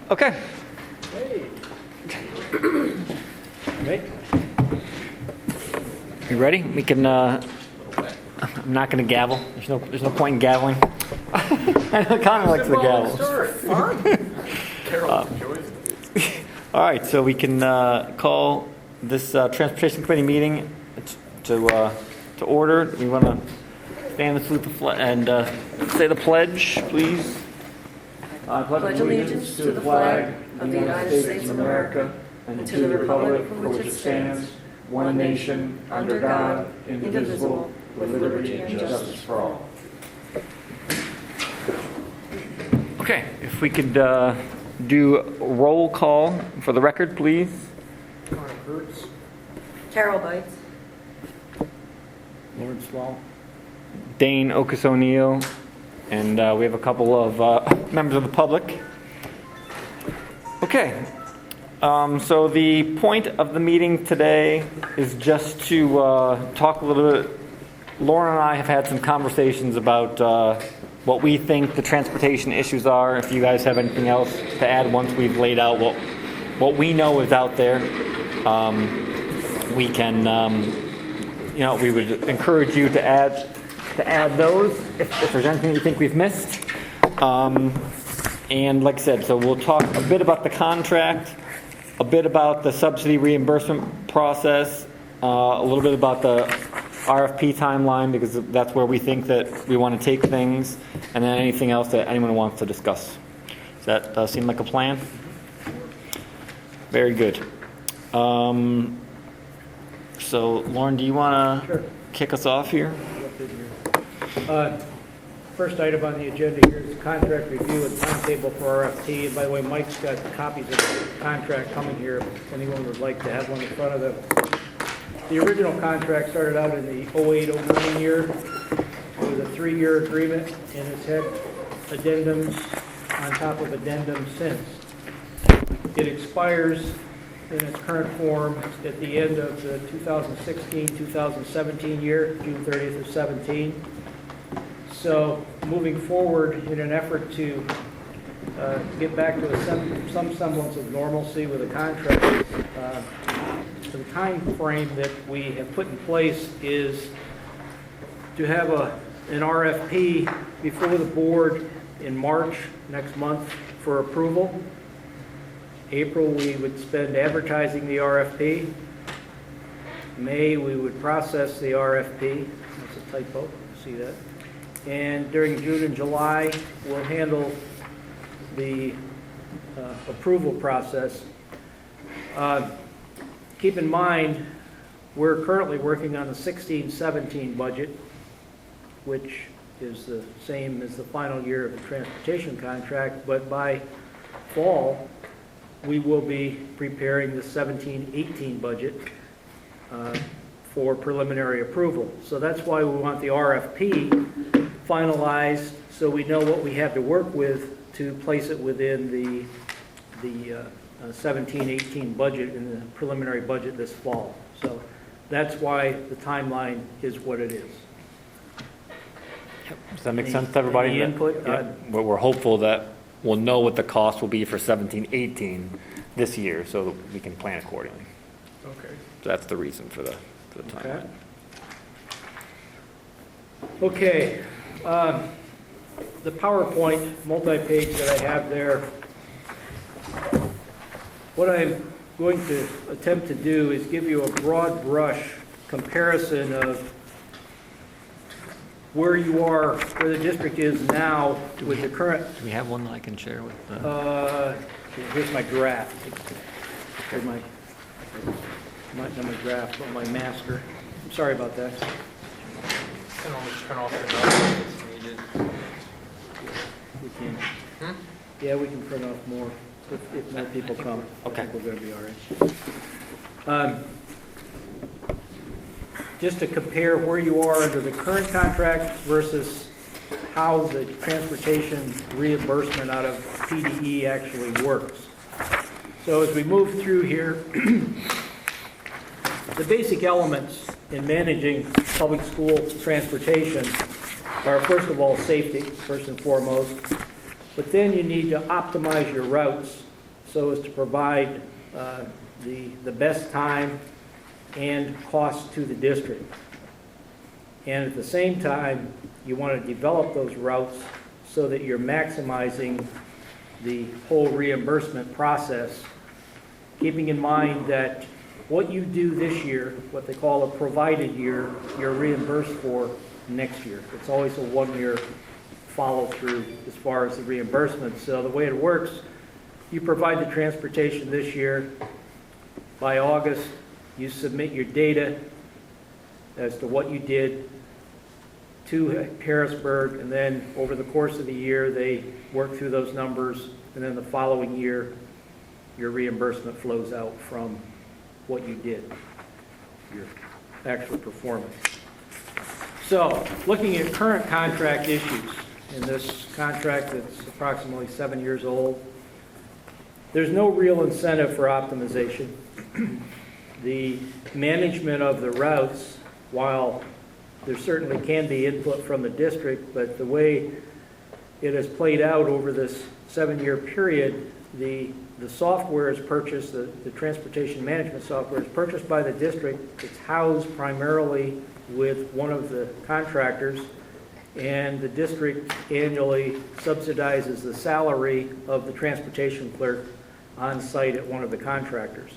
Okay. Hey. Right. You ready? We can. I'm not going to gavel. There's no point in gaveling. I know Connor likes the gavel. Carol enjoys it. All right, so we can call this Transportation Committee meeting to order. We want to stand and salute the flag and say the pledge, please. I pledge allegiance to the flag of the United States of America and to the republic for which it stands, one nation, under God, indivisible, with liberty and justice for all. Okay, if we could do roll call for the record, please. Connor Kurtz. Carol Bites. Lawrence Swall. Dane Otis O'Neill, and we have a couple of members of the public. Okay, so the point of the meeting today is just to talk a little bit. Lauren and I have had some conversations about what we think the transportation issues are. If you guys have anything else to add once we've laid out what we know is out there, we can, we would encourage you to add those if there's anything you think we've missed. And like I said, so we'll talk a bit about the contract, a bit about the subsidy reimbursement process, a little bit about the RFP timeline, because that's where we think that we want to take things, and then anything else that anyone wants to discuss. Does that seem like a plan? Very good. So, Lauren, do you want to kick us off here? First item on the agenda here is contract review and timetable for RFP. And by the way, Mike's got copies of the contract coming here if anyone would like to have one in front of them. The original contract started out in the 08-09 year. It was a 3-year agreement, and it's had addendums on top of addendums since. It expires in its current form at the end of the 2016-2017 year, June 30th of 17. So moving forward in an effort to get back to some semblance of normalcy with the contract, the time frame that we have put in place is to have an RFP before the board in March next month for approval. April, we would spend advertising the RFP. May, we would process the RFP. That's a typo, see that? And during June and July, we'll handle the approval process. Keep in mind, we're currently working on the 16-17 budget, which is the same as the final year of the transportation contract, but by fall, we will be preparing the 17-18 budget for preliminary approval. So that's why we want the RFP finalized so we know what we have to work with to place it within the 17-18 budget in the preliminary budget this fall. So that's why the timeline is what it is. Does that make sense to everybody? Any input? We're hopeful that we'll know what the cost will be for 17-18 this year, so that we can plan accordingly. Okay. So that's the reason for the timeline. Okay. The PowerPoint multi-page that I have there, what I'm going to attempt to do is give you a broad brush comparison of where you are, where the district is now with the current. Do we have one that I can share with? Here's my draft. Here's my draft, my master. I'm sorry about that. You can always turn off the notes if it's needed. We can. Yeah, we can print off more if more people come. Okay. I think we're going to be all right. Just to compare where you are under the current contract versus how the transportation reimbursement out of PDE actually works. So as we move through here, the basic elements in managing public school transportation are, first of all, safety, first and foremost. But then you need to optimize your routes so as to provide the best time and cost to the district. And at the same time, you want to develop those routes so that you're maximizing the whole reimbursement process, keeping in mind that what you do this year, what they call a provided year, you're reimbursed for next year. It's always a one-year follow-through as far as the reimbursement. So the way it works, you provide the transportation this year. By August, you submit your data as to what you did to Harrisburg, and then over the course of the year, they work through those numbers, and then the following year, your reimbursement flows out from what you did, your actual performance. So, looking at current contract issues, in this contract that's approximately 7 years old, there's no real incentive for optimization. The management of the routes, while there certainly can be input from the district, but the way it has played out over this 7-year period, the software is purchased, the transportation management software is purchased by the district. It's housed primarily with one of the contractors, and the district annually subsidizes the salary of the transportation clerk on site at one of the contractors.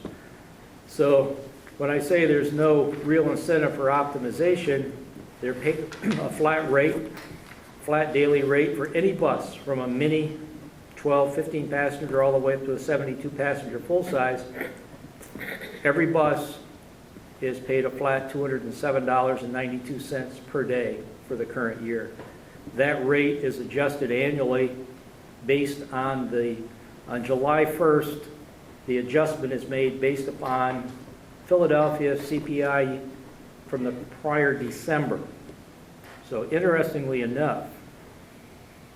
So when I say there's no real incentive for optimization, they're paying a flat rate, flat daily rate for any bus from a mini 12, 15 passenger all the way up to a 72 passenger full size. Every bus is paid a flat $207.92 per day for the current year. That rate is adjusted annually based on July 1st, the adjustment is made based upon Philadelphia CPI from the prior December. So interestingly enough,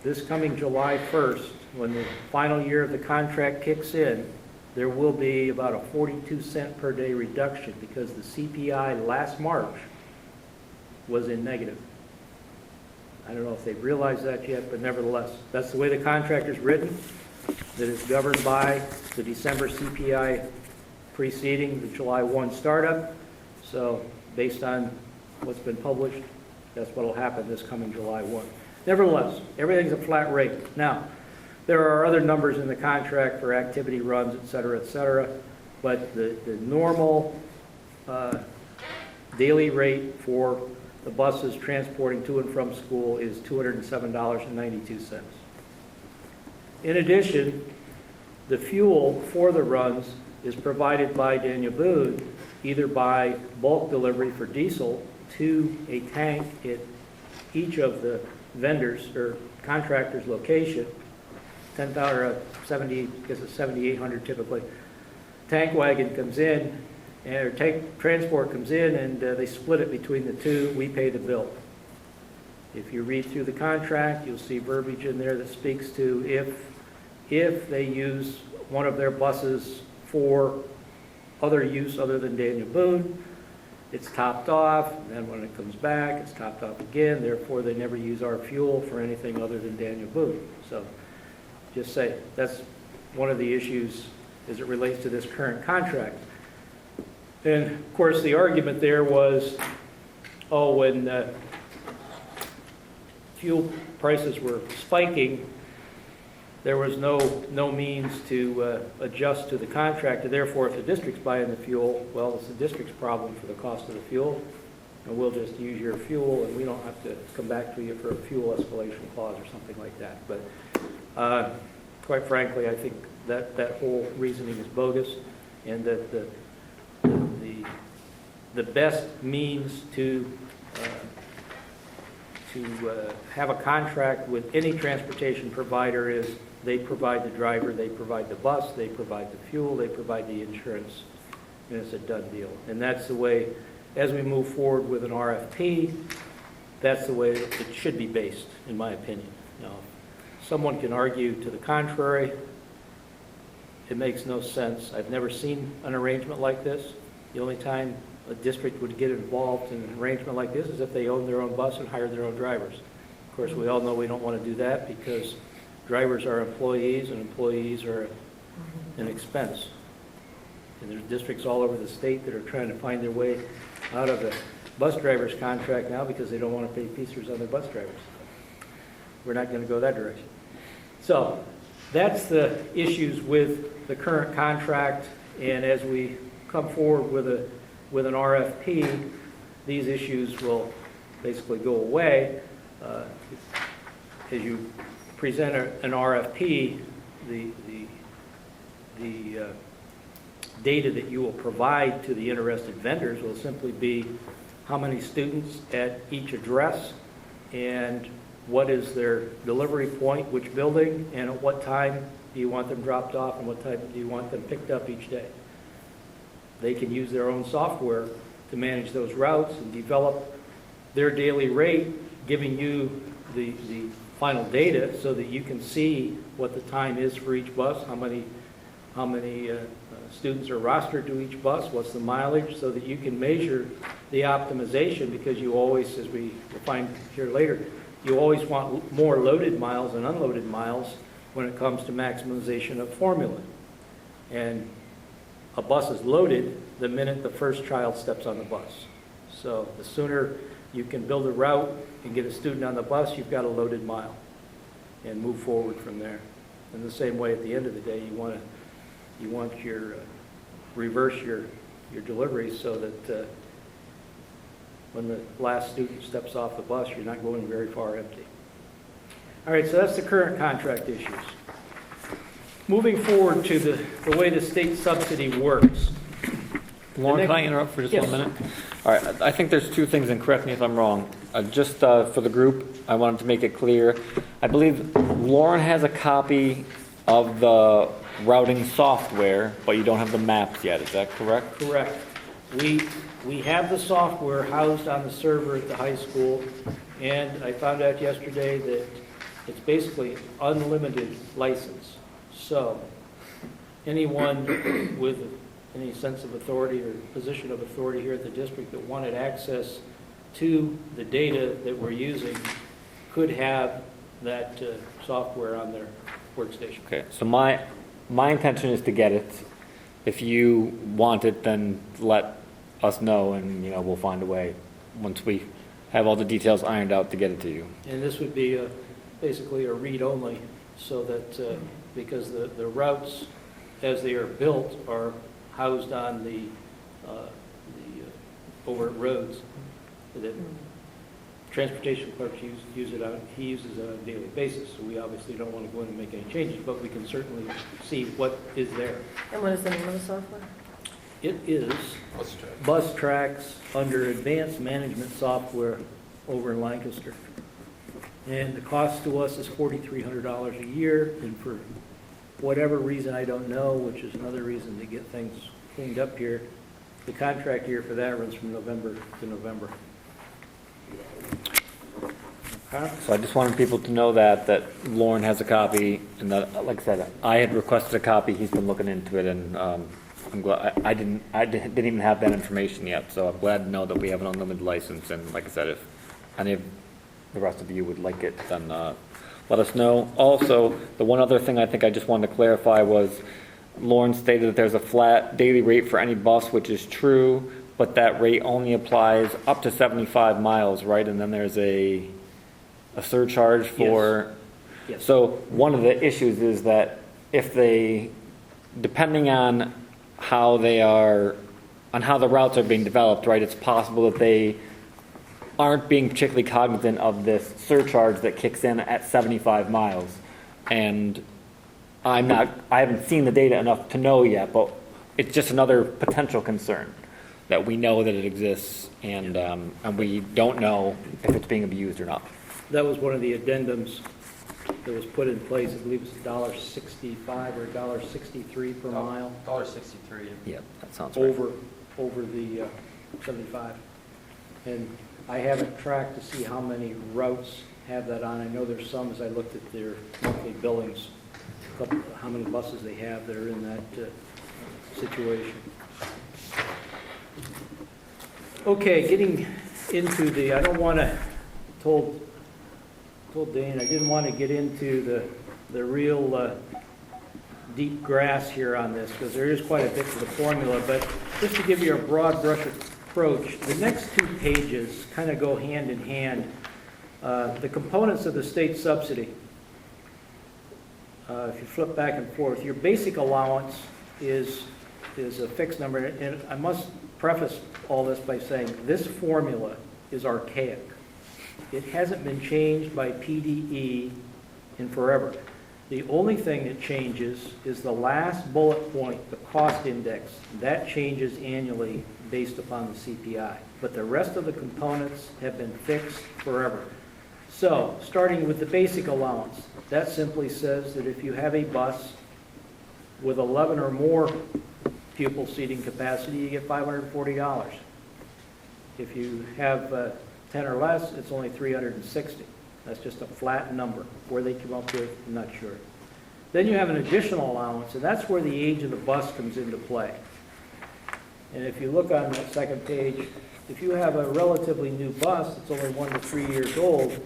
this coming July 1st, when the final year of the contract kicks in, there will be about a 42-cent per day reduction because the CPI last March was in negative. I don't know if they've realized that yet, but nevertheless, that's the way the contract is written, that is governed by the December CPI preceding the July 1 startup. So based on what's been published, that's what will happen this coming July 1. Nevertheless, everything's a flat rate. Now, there are other numbers in the contract for activity runs, et cetera, but the normal daily rate for the buses transporting to and from school is $207.92. In addition, the fuel for the runs is provided by Daniel Boone, either by bulk delivery for diesel to a tank at each of the vendors or contractors' location, 10,000 or 70, because it's 7,800 typically. Tank wagon comes in, or tank transport comes in, and they split it between the two. We pay the bill. If you read through the contract, you'll see verbiage in there that speaks to if they use one of their buses for other use other than Daniel Boone, it's topped off, and then when it comes back, it's topped off again. Therefore, they never use our fuel for anything other than Daniel Boone. So just say that's one of the issues as it relates to this current contract. And of course, the argument there was, oh, when fuel prices were spiking, there was no means to adjust to the contract. Therefore, if the district's buying the fuel, well, it's the district's problem for the cost of the fuel, and we'll just use your fuel, and we don't have to come back to you for a fuel escalation clause or something like that. But quite frankly, I think that whole reasoning is bogus, and that the best means to have a contract with any transportation provider is they provide the driver, they provide the bus, they provide the fuel, they provide the insurance, and it's a done deal. And that's the way, as we move forward with an RFP, that's the way it should be based, in my opinion. Now, someone can argue to the contrary. It makes no sense. I've never seen an arrangement like this. The only time a district would get involved in an arrangement like this is if they own their own bus and hire their own drivers. Of course, we all know we don't want to do that because drivers are employees, and employees are an expense. And there's districts all over the state that are trying to find their way out of the bus driver's contract now because they don't want to pay piecers on their bus drivers. We're not going to go that direction. So that's the issues with the current contract, and as we come forward with an RFP, these issues will basically go away. As you present an RFP, the data that you will provide to the interested vendors will simply be how many students at each address and what is their delivery point, which building, and at what time do you want them dropped off and what time do you want them picked up each day. They can use their own software to manage those routes and develop their daily rate, giving you the final data so that you can see what the time is for each bus, how many students are rostered to each bus, what's the mileage, so that you can measure the optimization, because you always, as we will find here later, you always want more loaded miles than unloaded miles when it comes to maximization of formula. And a bus is loaded the minute the first child steps on the bus. So the sooner you can build a route and get a student on the bus, you've got a loaded mile, and move forward from there. In the same way, at the end of the day, you want your reverse your delivery so that when the last student steps off the bus, you're not going very far empty. All right, so that's the current contract issues. Moving forward to the way the state subsidy works. Lauren, can I interrupt for just Yes. 1 minute? All right, I think there's two things, and correct me if I'm wrong. Just for the group, I wanted to make it clear. I believe Lauren has a copy of the routing software, but you don't have the maps yet. Is that correct? Correct. We have the software housed on the server at the high school, and I found out yesterday that it's basically unlimited license. So anyone with any sense of authority or position of authority here at the district that wanted access to the data that we're using could have that software on their workstation. Okay, so my intention is to get it. If you want it, then let us know, and we'll find a way once we have all the details ironed out to get it to you. And this would be basically a read-only, so that because the routes as they are built are housed on the overt roads that transportation clerks use it on. He uses it on a daily basis. So we obviously don't want to go in and make any changes, but we can certainly see what is there. And what is the name of the software? It is Let's check. Bus Tracks under Advanced Management Software over in Lancaster. And the cost to us is $4,300 a year, and for whatever reason I don't know, which is another reason to get things cleaned up here, the contract year for that runs from November to November. So I just wanted people to know that Lauren has a copy, and that, like I said, I had requested a copy. He's been looking into it, and I'm glad I didn't even have that information yet. So I'm glad to know that we have an unlimited license. And like I said, if any of the rest of you would like it, then let us know. Also, the one other thing I think I just wanted to clarify was Lauren stated that there's a flat daily rate for any bus, which is true, but that rate only applies up to 75 miles, right? And then there's a surcharge for... Yes. So one of the issues is that if they, depending on how the routes are being developed, right, it's possible that they aren't being particularly cognizant of this surcharge that kicks in at 75 miles. And I haven't seen the data enough to know yet, but it's just another potential concern that we know that it exists, and we don't know if it's being abused or not. That was one of the addendums that was put in place. I believe it was $1.65 or $1.63 per mile $1.63. Yeah, that sounds right. over the 75. And I haven't tracked to see how many routes have that on. I know there's some, as I looked at their monthly billings, how many buses they have that are in that situation. Okay, getting into I don't want to, told Dane, I didn't want to get into the real deep grass here on this, because there is quite a bit to the formula, but just to give you a broad brush approach, the next 2 pages kind of go hand in hand. The components of the state subsidy, if you flip back and forth, your basic allowance is a fixed number, and I must preface all this by saying this formula is archaic. It hasn't been changed by PDE in forever. The only thing that changes is the last bullet point, the cost index. That changes annually based upon the CPI. But the rest of the components have been fixed forever. So, starting with the basic allowance, that simply says that if you have a bus with 11 or more pupil seating capacity, you get $540. If you have 10 or less, it's only $360. That's just a flat number. Where they come up with, I'm not sure. Then you have an additional allowance, and that's where the age of the bus comes into play. And if you look on that second page, if you have a relatively new bus that's only 1 to 3 years old,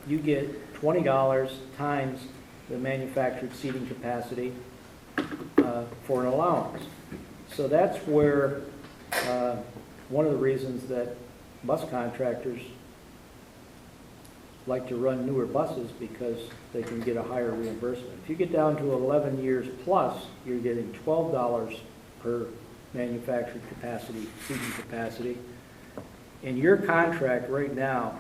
you get $20 times the manufactured seating capacity for an allowance. So that's where one of the reasons that bus contractors like to run newer buses, because they can get a higher reimbursement. If you get down to 11 years plus, you're getting $12 per manufactured capacity, seating capacity. And your contract right now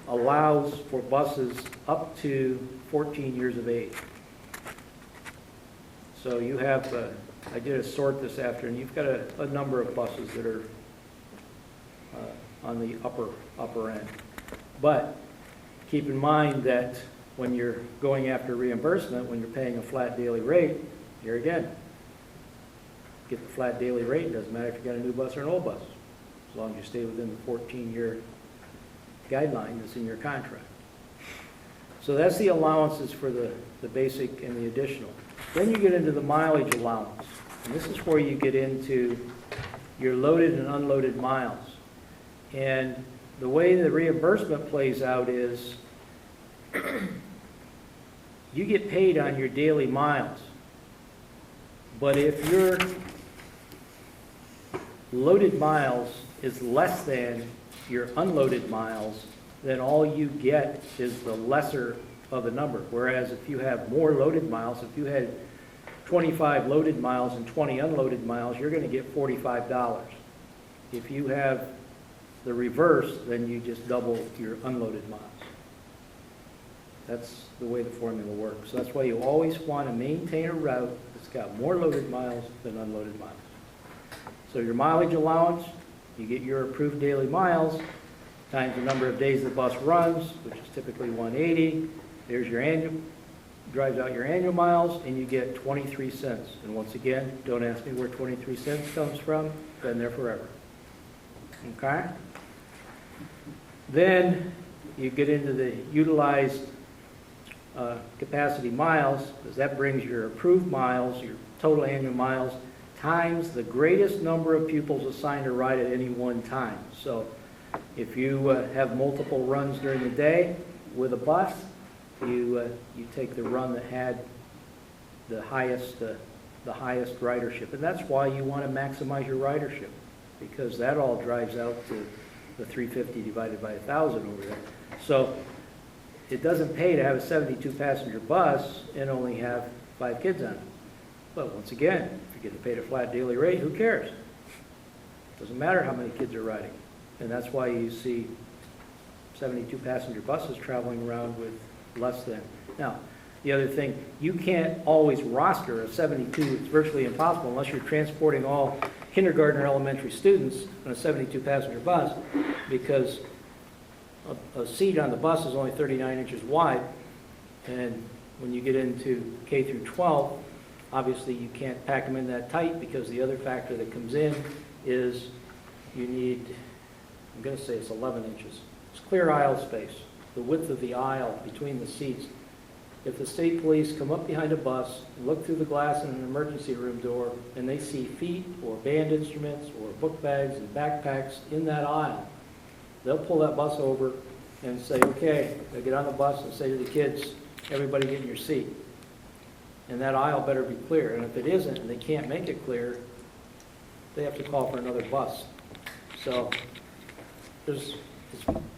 allows for buses up to 14 years of age. So you have, I did a sort this afternoon, you've got a number of buses that are on the upper end. But keep in mind that when you're going after reimbursement, when you're paying a flat daily rate, here again, get the flat daily rate. It doesn't matter if you got a new bus or an old bus, as long as you stay within the 14-year guideline that's in your contract. So that's the allowances for the basic and the additional. Then you get into the mileage allowance. And this is where you get into your loaded and unloaded miles. And the way the reimbursement plays out is you get paid on your daily miles. But if your loaded miles is less than your unloaded miles, then all you get is the lesser of the number. Whereas if you have more loaded miles, if you had 25 loaded miles and 20 unloaded miles, you're going to get $45. If you have the reverse, then you just double your unloaded miles. That's the way the formula works. So that's why you always want to maintain a route that's got more loaded miles than unloaded miles. So your mileage allowance, you get your approved daily miles times the number of days the bus runs, which is typically 180. There's your annual, drives out your annual miles, and you get 23 cents. And once again, don't ask me where 23 cents comes from. Been there forever. Okay? Then you get into the utilized capacity miles, because that brings your approved miles, your total annual miles, times the greatest number of pupils assigned to ride at any one time. So if you have multiple runs during the day with a bus, you take the run that had the highest ridership. And that's why you want to maximize your ridership, because that all drives out to the 350 divided by 1,000 over there. So it doesn't pay to have a 72-passenger bus and only have 5 kids on it. But once again, if you get paid a flat daily rate, who cares? Doesn't matter how many kids are riding. And that's why you see 72-passenger buses traveling around with less than. Now, the other thing, you can't always roster a 72. It's virtually impossible unless you're transporting all kindergarten or elementary students on a 72-passenger bus, because a seat on the bus is only 39 inches wide, and when you get into K through 12, obviously you can't pack them in that tight, because the other factor that comes in is you need, I'm going to say it's 11 inches. It's clear aisle space, the width of the aisle between the seats. If the state police come up behind a bus, look through the glass in an emergency room door, and they see feet or band instruments or book bags and backpacks in that aisle, they'll pull that bus over and say, okay, they get on the bus and say to the kids, everybody get in your seat. and that aisle better be clear. And if it isn't, and they can't make it clear, they have to call for another bus. So it's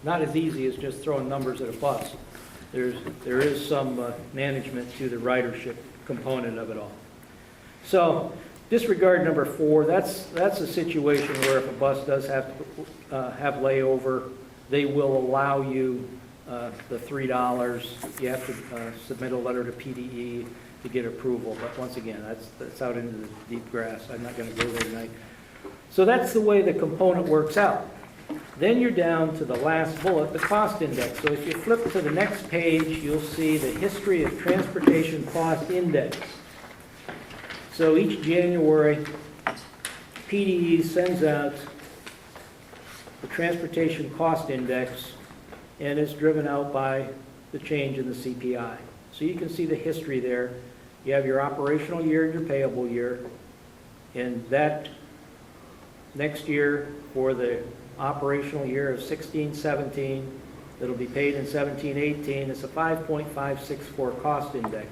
not as easy as just throwing numbers at a bus. There is some management to the ridership component of it all. So disregard number 4, that's a situation where if a bus does have layover, they will allow you the $3. You have to submit a letter to PDE to get approval. But once again, that's out into the deep grass. I'm not going to go there tonight. So that's the way the component works out. Then you're down to the last bullet, the cost index. So if you flip to the next page, you'll see the history of transportation cost index. So each January, PDE sends out the transportation cost index, and it's driven out by the change in the CPI. So you can see the history there. You have your operational year and your payable year, and that next year for the operational year of 16-17, that'll be paid in 17-18, it's a 5.564 cost index.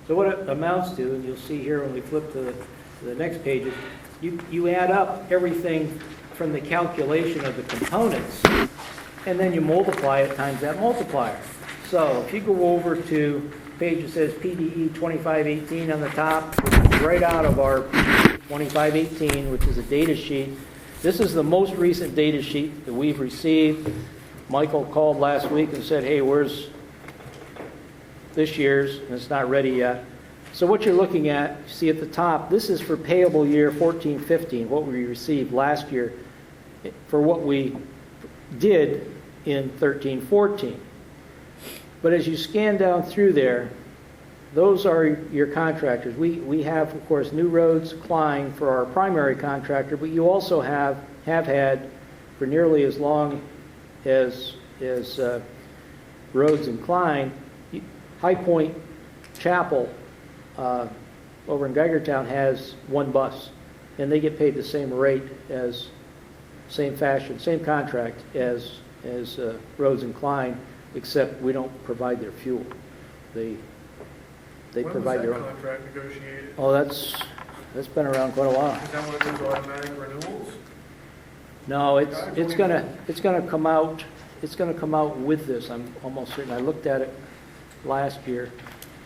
So what it amounts to, and you'll see here when we flip to the next pages, you add up everything from the calculation of the components, and then you multiply it times that multiplier. So if you go over to page that says PDE 2518 on the top, right out of our 2518, which is a data sheet. This is the most recent data sheet that we've received. Michael called last week and said, hey, where's this year's? And it's not ready yet. So what you're looking at, you see at the top, this is for payable year 14-15, what we received last year for what we did in 13-14. But as you scan down through there, those are your contractors. We have, of course, New Roads, Klein for our primary contractor, but you also have had for nearly as long as Rhodes and Klein, High Point Chapel over in Geigertown has one bus, and they get paid the same rate as, same fashion, same contract as Rhodes and Klein, except we don't provide their fuel. They provide their own. When was that contract negotiated? Oh, that's been around quite a while. Is that one of those automatic renewals? No, it's gonna come out. It's gonna come out with this. I'm almost certain. I looked at it last year,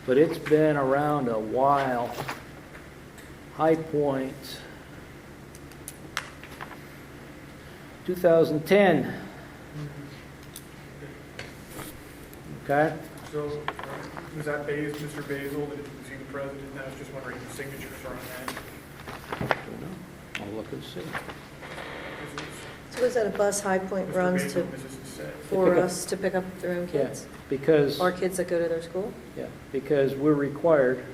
but it's been around a while. High Point, 2010. Okay. So, was that Mr. Basil, is he the president? I was just wondering if the signatures are on that. I'll look and see. So is that a bus High Point Mr. runs Basil, to, Mrs. Bissett. for us to pick up their own Yeah, kids? because Or kids that go to their school? because we're required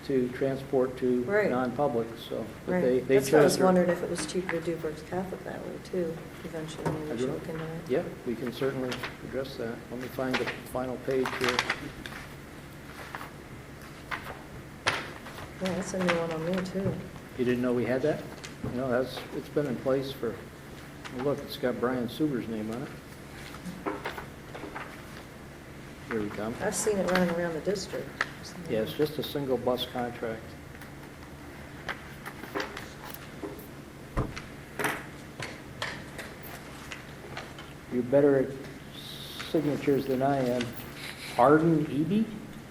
to transport to Right. non-public. So but Right. they That's why I was chose. wondering if it was cheaper to do Berks Catholic that way too, eventually. Maybe we should look into it. Yeah, we can certainly address that. Let me find the final page here. Yeah, that's a new one on me too. You didn't know we had that? No, it's been in place for, well, look, it's got Brian Suber's name on it. Here we come. I've seen it running around the district. Yeah, it's just a single bus contract. You're better at signatures than I am. Arden Eby?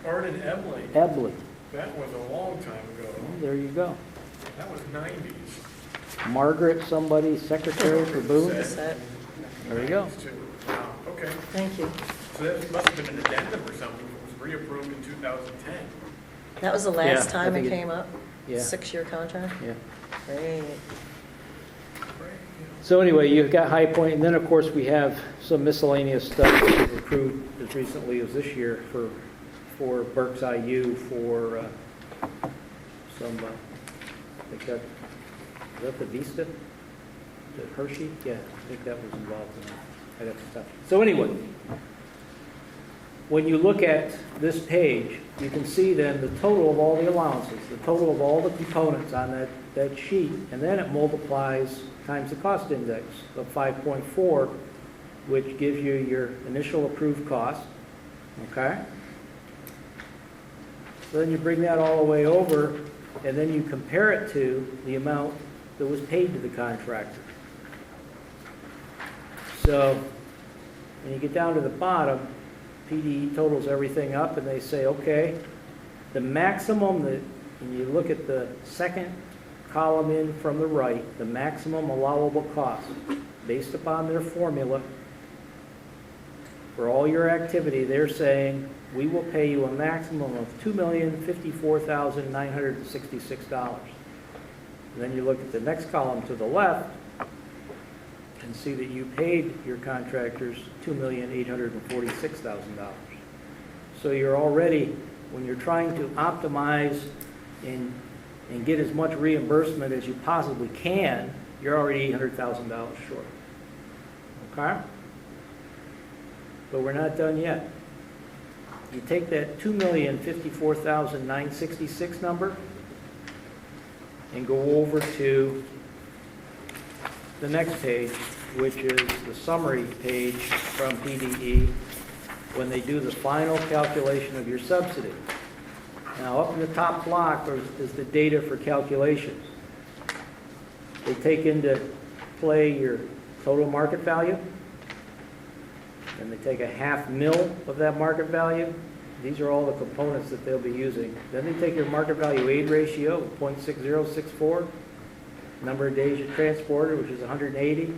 Arden Ebley, Ebley. that was a long time ago. Oh, there you go. That was 90s. Margaret, somebody, secretary for Boone. Set. There you go. 90s too. Wow, okay. Thank you. So that must have been an addendum or something. It was reapproved in 2010. That was the Yeah, last I time think it it- came up? Yeah. 6-year contract? Yeah. Great. Right. So anyway, you've got High Point, and then of course we have some miscellaneous stuff that we've accrued as recently as this year for Berks IU for some, I think is that the Vista? The Hershey? Yeah, I think that was involved in that. I got the stuff. So anyway, when you look at this page, you can see then the total of all the allowances, the total of all the components on that sheet, and then it multiplies times the cost index of 5.4, which gives you your initial approved cost, okay? So then you bring that all the way over, and then you compare it to the amount that was paid to the contractor. So when you get down to the bottom, PDE totals everything up, and they say, okay, the maximum that, and you look at the second column in from the right, the maximum allowable cost, based upon their formula, for all your activity, they're saying, we will pay you a maximum of $2,054,966. And then you look at the next column to the left and see that you paid your contractors $2,846,000. So you're already, when you're trying to optimize and get as much reimbursement as you possibly can, you're already $800,000 short. Okay? But we're not done yet. You take that $2,054,966 number and go over to the next page, which is the summary page from PDE when they do the final calculation of your subsidy. Now, up in the top block is the data for calculations. They take into play your total market value, and they take a $500,000 of that market value. These are all the components that they'll be using. Then they take your market value aid ratio of 0.6064, number of days you transported, which is 180,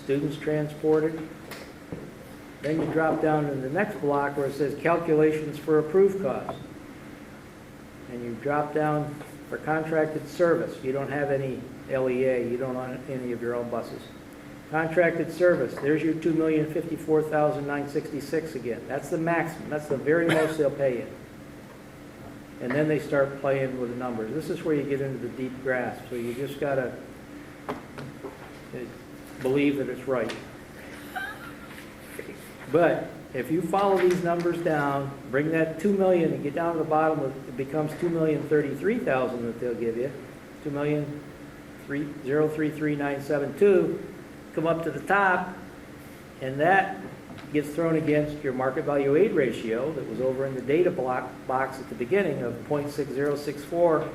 students transported. Then you drop down to the next block where it says calculations for approved costs. And you drop down for contracted service. You don't have any LEA. You don't own any of your own buses. Contracted service, there's your $2,054,966 again. That's the maximum. That's the very most they'll pay you. And then they start playing with the numbers. This is where you get into the deep grasp. So you just got to believe that it's right. But if you follow these numbers down, bring that $2 million and get down to the bottom, it becomes $2,033,000 that they'll give you. $2,033,972. Come up to the top, and that gets thrown against your market value aid ratio that was over in the data box at the beginning of 0.6064.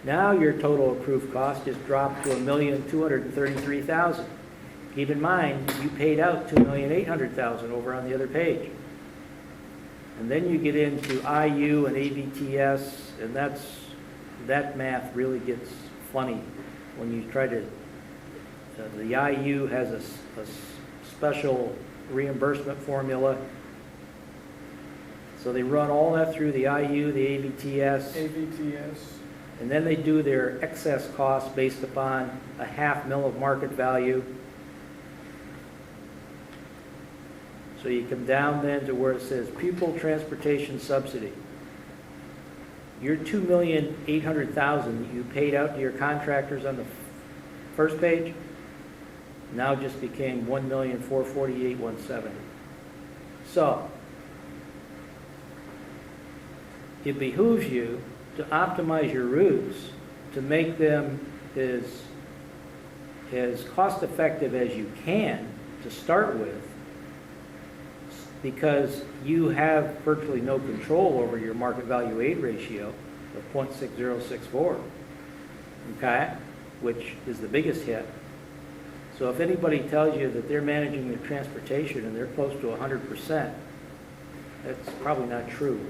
Now your total approved cost just dropped to $1,233,000. Keep in mind, you paid out $2,800,000 over on the other page. And then you get into IU and ABTS, and that math really gets funny when you try to. The IU has a special reimbursement formula. So they run all that through the IU, the ABTS. And then they do their excess costs based upon a $500,000 of market value. So you come down then to where it says pupil transportation subsidy. Your $2,800,000 that you paid out to your contractors on the first page now just became $1,448,170. So it behooves you to optimize your routes to make them as cost effective as you can to start with, because you have virtually no control over your market value aid ratio of 0.6064, okay, which is the biggest hit. So if anybody tells you that they're managing their transportation and they're close to 100%, that's probably not true.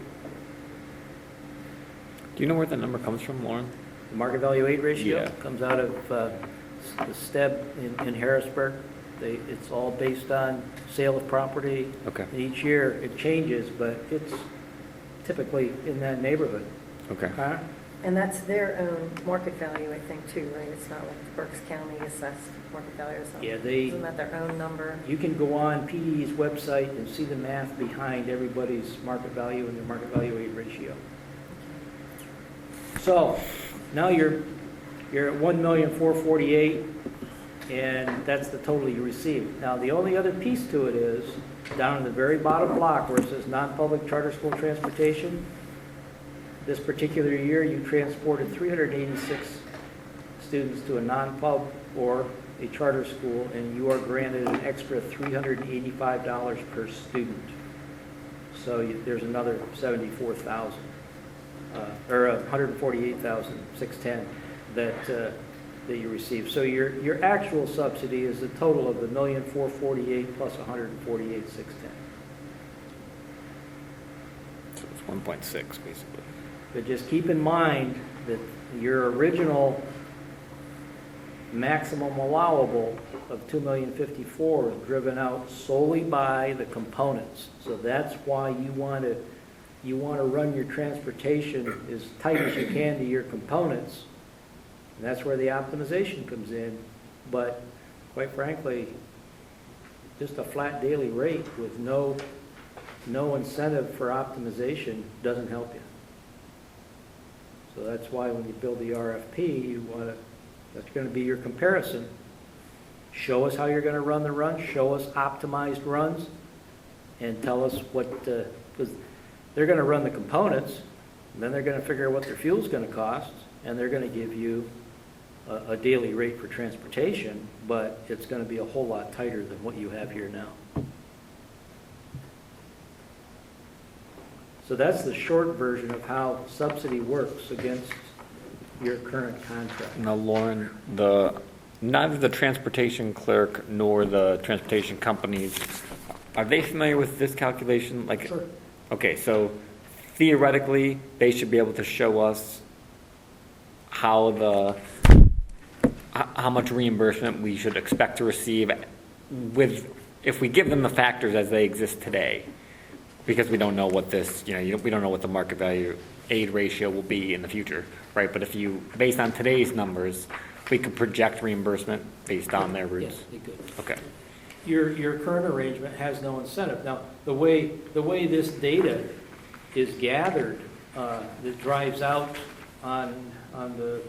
Do you know where the number comes from, Lauren? The market value aid ratio Yeah. comes out of the STEB in Harrisburg. It's all based on sale of property. Okay. And each year it changes, but it's typically in that neighborhood. Okay. Okay? And that's their own market value, I think, too, right? It's not like the Berks County assessed market value or something. Yeah, Isn't that their own number? You can go on PDE's website and see the math behind everybody's market value and their market value aid ratio. So now you're at $1,448,000, and that's the total you received. Now the only other piece to it is down in the very bottom block where it says non-public charter school transportation. This particular year, you transported 386 students to a non-pub or a charter school, and you are granted an extra $385 per student. So there's another $74,000. or 148,610 that you receive. So your actual subsidy is the total of the 1,448,000 plus 148,610. So it's 1.6 basically. But just keep in mind that your original maximum allowable of $2,054,000 is driven out solely by the components. So that's why you want to run your transportation as tight as you can to your components. And that's where the optimization comes in. But quite frankly, just a flat daily rate with no incentive for optimization doesn't help you. So that's why when you build the RFP, that's going to be your comparison. Show us how you're going to run the run, show us optimized runs, and tell us what, because they're going to run the components, and then they're going to figure out what their fuel's going to cost, and they're going to give you a daily rate for transportation, but it's going to be a whole lot tighter than what you have here now. So that's the short version of how subsidy works against your current contract. Now, Lauren, neither the transportation clerk nor the transportation companies, are they familiar with this calculation? Sure. Okay, so theoretically, they should be able to show us how much reimbursement we should expect to receive if we give them the factors as they exist today, because we don't know what we don't know what the market value aid ratio will be in the future, right? But based on today's numbers, we could project reimbursement based on their routes. Yes, they could. Okay. Your current arrangement has no incentive. Now, the way this data is gathered, that drives out on the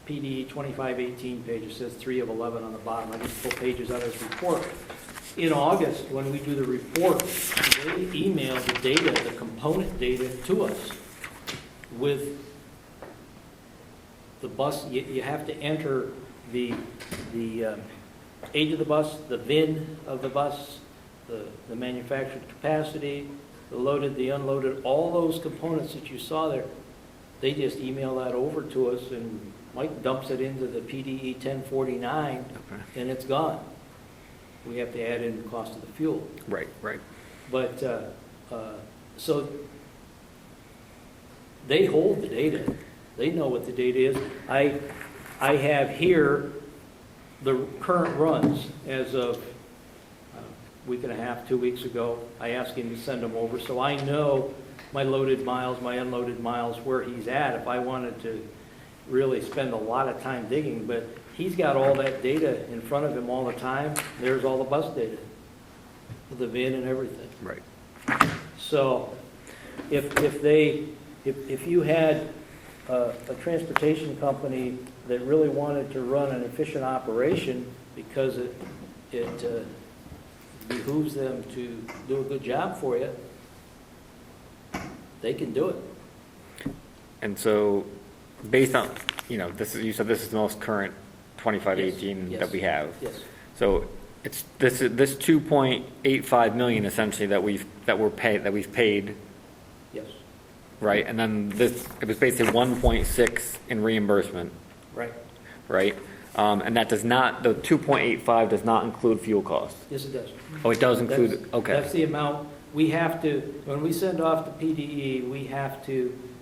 PD 2518 page, it says 3 of 11 on the bottom. I just pull pages out of this report. In August, when we do the report, they email the data, the component data to us with the bus. You have to enter the age of the bus, the VIN of the bus, the manufactured capacity, the loaded, the unloaded, all those components that you saw there. They just email that over to us, and Mike dumps it into the PDE 1049, Okay. and it's gone. We have to add in the cost of the fuel. Right. But, so they hold the data. They know what the data is. I have here the current runs as of a week and a half, 2 weeks ago. I asked him to send them over, so I know my loaded miles, my unloaded miles, where he's at if I wanted to really spend a lot of time digging. But he's got all that data in front of him all the time. There's all the bus data, the VIN and everything. Right. So if you had a transportation company that really wanted to run an efficient operation because it behooves them to do a good job for you, they can do it. And so, based on, you said this is the most current 2518 Yes. that we have. Yes. So it's this 2.85 million essentially that we've paid, Yes. right? And then it was basically 1.6 in reimbursement, Right. right? And that does not, the 2.85 does not include fuel costs. Yes, it does. Oh, it does include, okay. That's the amount. We have to, when we send off the PDE,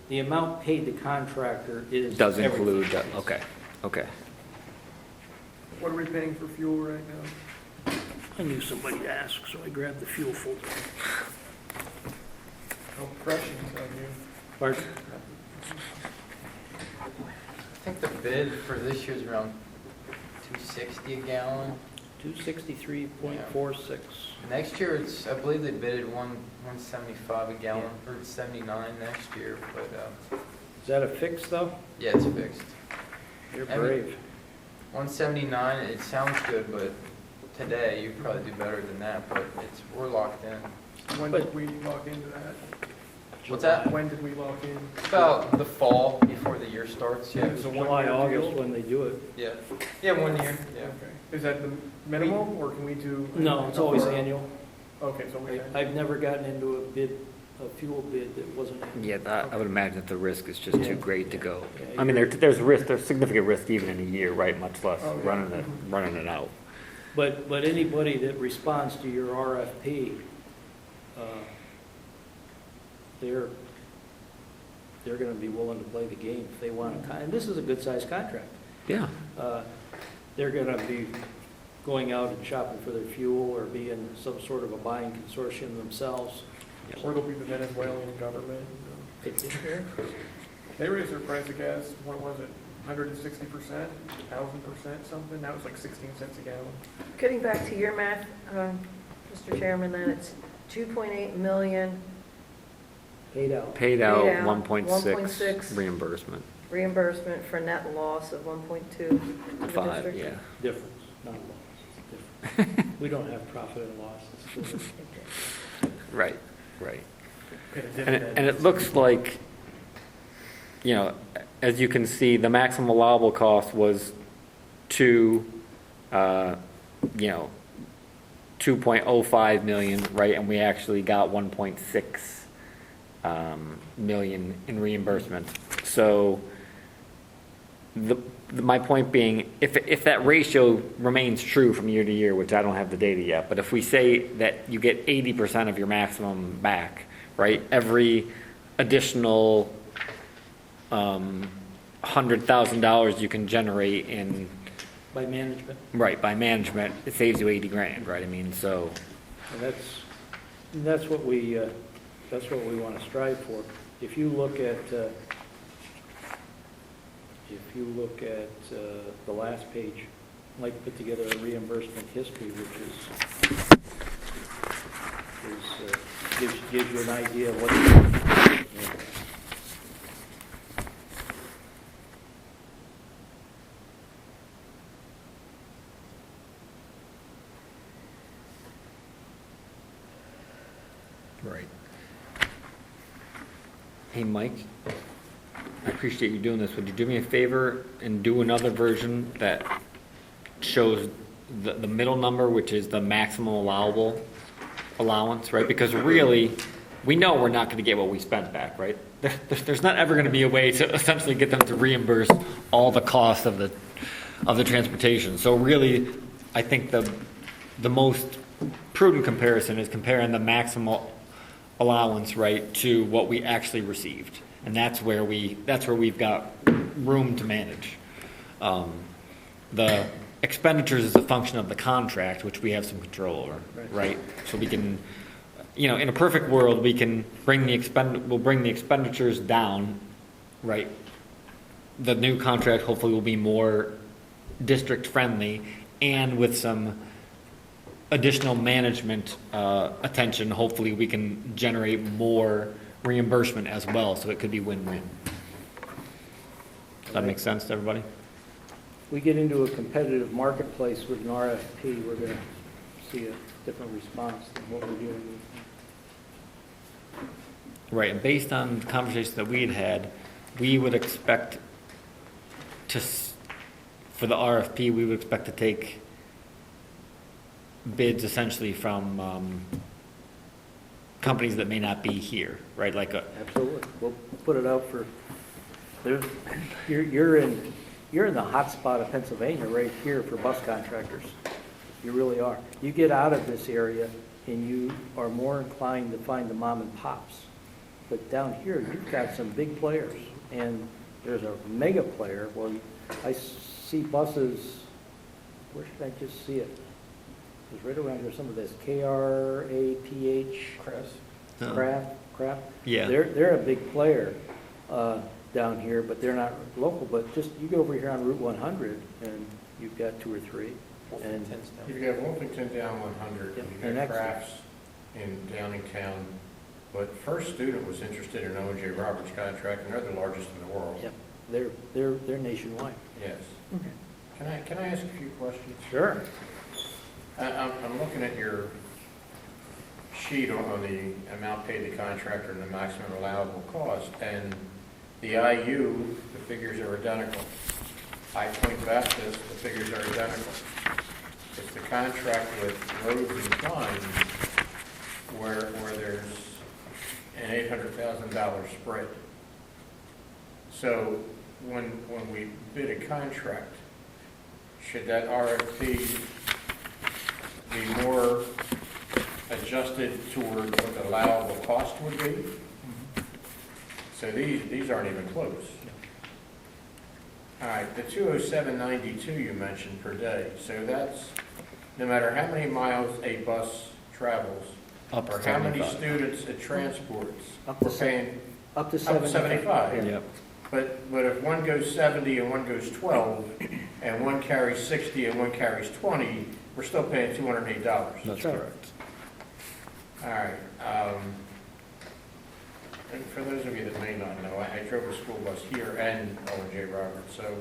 the amount paid to contractor is Does everything. include that, Yes. okay. What are we paying for fuel right now? I knew somebody would ask, so I grabbed the fuel folder. No pressure on you. Pardon? I think the bid for this year is around $2.60 a gallon. 263.46. Next year, I believe they bidded $1.75 a gallon, or $1.79 next year, but, Is that a fix, though? yeah, it's fixed. You're I mean- brave. $1.79, it sounds good, but today, you'd probably do better than that, but we're locked in. When But- did we lock into that? What's that? When did we lock in? About the fall, before the year starts, yeah. It's a July, one-year August, deal? when they do it. Yeah, yeah, 1 year, yeah. Okay. Is that the minimum, or can we do? No, it's always annual. Okay, so we. I've never gotten into a bid a fuel bid that wasn't. Yeah, I would imagine that the risk is just too great to go. Yeah, I mean, there's risk, there's significant risk even in a year, right, much less Oh, yeah. running it out. But anybody that responds to your RFP, they're going to be willing to play the game if they want to, and this is a good-sized contract. Yeah. They're going to be going out and shopping for their fuel or be in some sort of a buying consortium themselves. Or they'll be the Venezuelan government. It's in there. They raised their price of gas, what was it, 160%, 1,000% something? Now it's like 16 cents a gallon. Getting back to your math, Mr. Chairman, then it's 2.8 million Paid out. Paid out Paid out, 1.6 1.6 reimbursement. reimbursement for net loss of 1.2 for the 5, district. yeah. Difference, not loss. It's different. We don't have profit and loss. It's different. Right, right. Paid a And dividend. it looks like, you know, as you can see, the maximum allowable cost was 2.05 million, right? And we actually got 1.6 million in reimbursement. So my point being, if that ratio remains true from year to year, which I don't have the data yet, but if we say that you get 80% of your maximum back, right? Every additional $100,000 you can generate in, By management. right, by management, it saves you 80 grand, right? I mean, so, And that's what we want to strive for. If you look at the last page, I'd like to put together a reimbursement history, which gives you an idea of what. right. Hey, Mike, I appreciate you doing this. Would you do me a favor and do another version that shows the middle number, which is the maximum allowable allowance, right? Because really, we know we're not going to get what we spent back, right? There's not ever going to be a way to essentially get them to reimburse all the cost of the transportation. So really, I think the most prudent comparison is comparing the maximum allowance, right, to what we actually received, and that's where we've got room to manage. The expenditures is a function of the contract, which we have some control over, right? So we can, in a perfect world, we can we'll bring the expenditures down, right? The new contract hopefully will be more district friendly, and with some additional management attention, hopefully we can generate more reimbursement as well, so it could be win-win. Does that make sense to everybody? We get into a competitive marketplace with an RFP, we're going to see a different response than what we're doing. Right, and based on the conversations that we had, we would expect for the RFP, we would expect to take bids essentially from companies that may not be here, right? Absolutely. We'll put it out for, you're in the hot spot of Pennsylvania right here for bus contractors. You really are. You get out of this area and you are more inclined to find the mom and pops. But down here, you've got some big players, and there's a mega player. Well, I see buses, where should I just see it? It's right around here, some of this, KRAPH. Craft. Yeah. They're a big player down here, but they're not local. But just, you go over here on Route 100, and you've got 2 or 3. And You've got Wilmington down 100, Yep, you've and got next- Crafts in Downingtown, but First Student was interested in O.J. Roberts' contract, and they're the largest in the world. Yep, they're nationwide. Yes. Can I ask a few questions? Sure. I'm looking at your sheet on the amount paid to contractor and the maximum allowable cost, and the IU, the figures are identical. I Point Baptist, the figures are identical. It's the contract with Rhodes and Klein where there's an $800,000 spread. So when we bid a contract, should that RFP be more adjusted toward what the allowable cost would be? So these aren't even close. All right, the 207.92 you mentioned per day, so that's no matter how many miles a bus travels, Up to or how many 75. students it transports, Up to we're paying Up to up to 75. Yep. But if one goes 70 and one goes 12, and one carries 60 and one carries 20, we're still paying $208. That's right. correct. All right. And for those of you that may not know, I drove a school bus here and Owen J. Roberts. So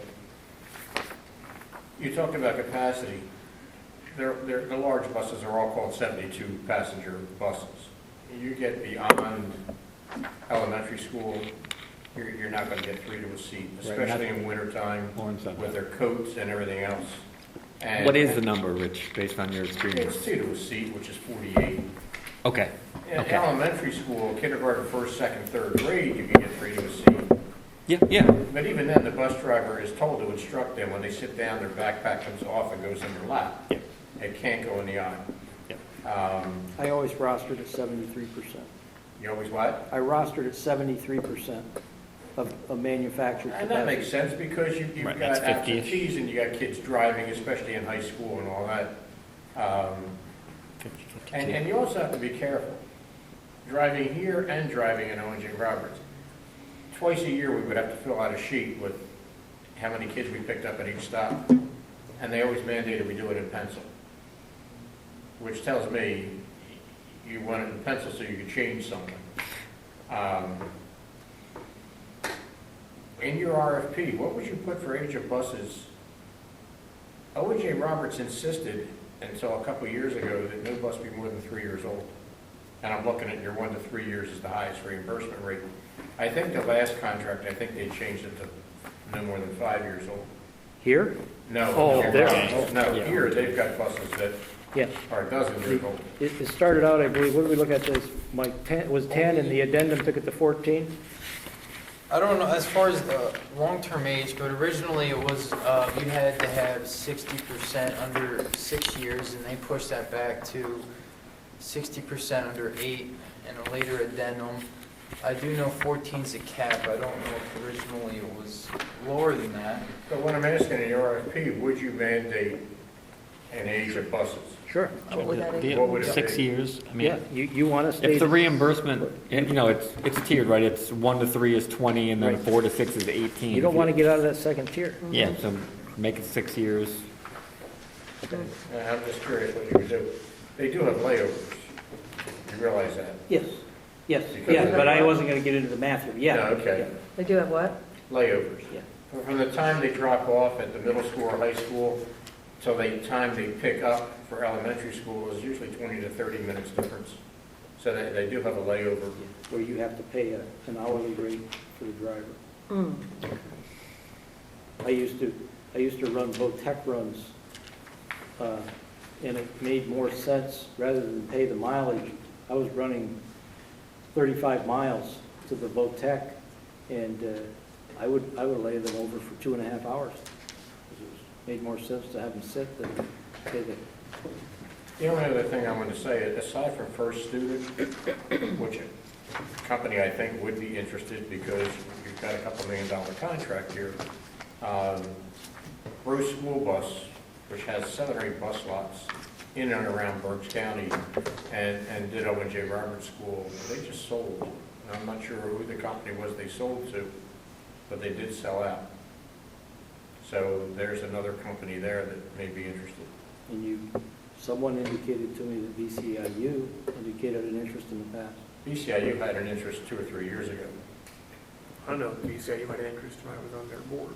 you talked about capacity. The large buses are all called 72-passenger buses. You get beyond elementary school, you're not going to get 3 to a seat, especially in wintertime Lauren said with that. their coats and everything else. And What is the number, Rich, based on your experience? It's 2 to a seat, which is 48. Okay. In Okay. elementary school, kindergarten, first, second, third grade, you can get 3 to a seat. Yeah. But even then, the bus driver is told to instruct them when they sit down, their backpack comes off and goes in their lap. Yeah. It can't go in the aisle. Yeah. I always rostered at 73%. You always what? I rostered at 73% of manufactured And that makes capacity. sense because you've Right, got that's 50-ish. absentees and you got kids driving, especially in high school and all that. 50, 52. And you also have to be careful. Driving here and driving in Owen J. Roberts. Twice a year, we would have to fill out a sheet with how many kids we picked up at each stop. And they always mandated we do it in pencil. Which tells me you want it in pencil so you can change something. In your RFP, what would you put for age of buses? Owen J. Roberts insisted until a couple of years ago that no bus be more than 3 years old. And I'm looking at your 1 to 3 years is the highest reimbursement rate. I think the last contract, I think they changed it to no more than 5 years old. Here? No, Oh, no, there. no, Yeah. here they've got buses that Yes. are a dozen years old. It started out, I believe, what did we look at this, Mike, 10, was 10 and the addendum took it to 14? I don't know as far as the long-term age, but originally it was, you had to have 60% under 6 years, and they pushed that back to 60% under 8 and a later addendum. I do know 14 is a cap. I don't know if originally it was lower than that. So what I'm asking in your RFP, would you mandate an age of buses? Sure. What would that The- What would it 6 be? years, I mean. Yeah, you want to stay. If the reimbursement, and, you know, it's tiered, right? It's 1 to 3 is 20, and then Right. 4 to 6 is 18. You don't want to get out of that second tier. Yeah, so make it 6 years. I'm just curious what you would do. They do have layovers. You realize that? Yes, yes, Because yeah, of but I the- wasn't going to get into the math here, yeah. No, okay. They do have what? Layovers. Yeah. From the time they drop off at the middle school or high school till the time they pick up for elementary school is usually 20 to 30 minutes difference. So they do have a layover. Where you have to pay an hourly rate for the driver. Mm. I used to run both tech runs, and it made more sense, rather than pay the mileage, I was running 35 miles to the boat tech, and I would lay them over for 2.5 hours. It made more sense to have them sit than pay the. The only other thing I wanted to say, aside from First Student, which a company I think would be interested because you've got a $2 million contract here, Rose School Bus, which has 7 or 8 bus lots in and around Berks County, and did Owen J. Roberts School, they just sold. And I'm not sure who the company was they sold to, but they did sell out. So there's another company there that may be interested. And someone indicated to me that VCIU indicated an interest in the past. BCIU had an interest 2 or 3 years ago. I don't know, you said you had an interest when I was on their board.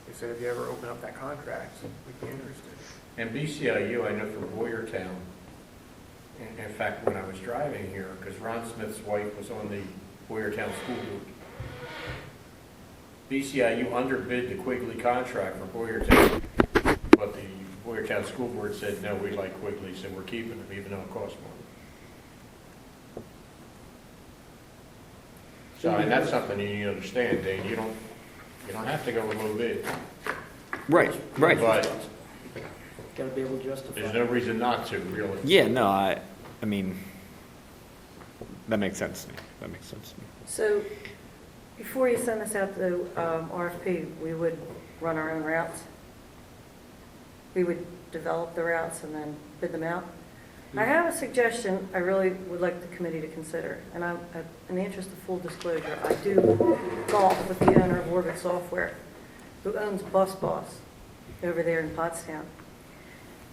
They said if you ever open up that contract, we'd be interested. And BCIU, I know from Boyertown, in fact, when I was driving here, because Ron Smith's wife was on the Boyertown School Board. BCIU underbid the Quigley contract for Boyertown, but the Boyertown School Board said, no, we like Quigley, so we're keeping them, even though it costs more. So, and that's something you need to understand, Dave, you don't have to go with low bid, Right, right. but Got to be able to justify. there's no reason not to, really. Yeah, no, I mean, that makes sense to me. That makes sense to me. So before you send this out to RFP, we would run our own routes? We would develop the routes and then bid them out? I have a suggestion I really would like the committee to consider, and in the interest of full disclosure, I do golf with the owner of Orbit Software, who owns Bus Boss over there in Pottstown.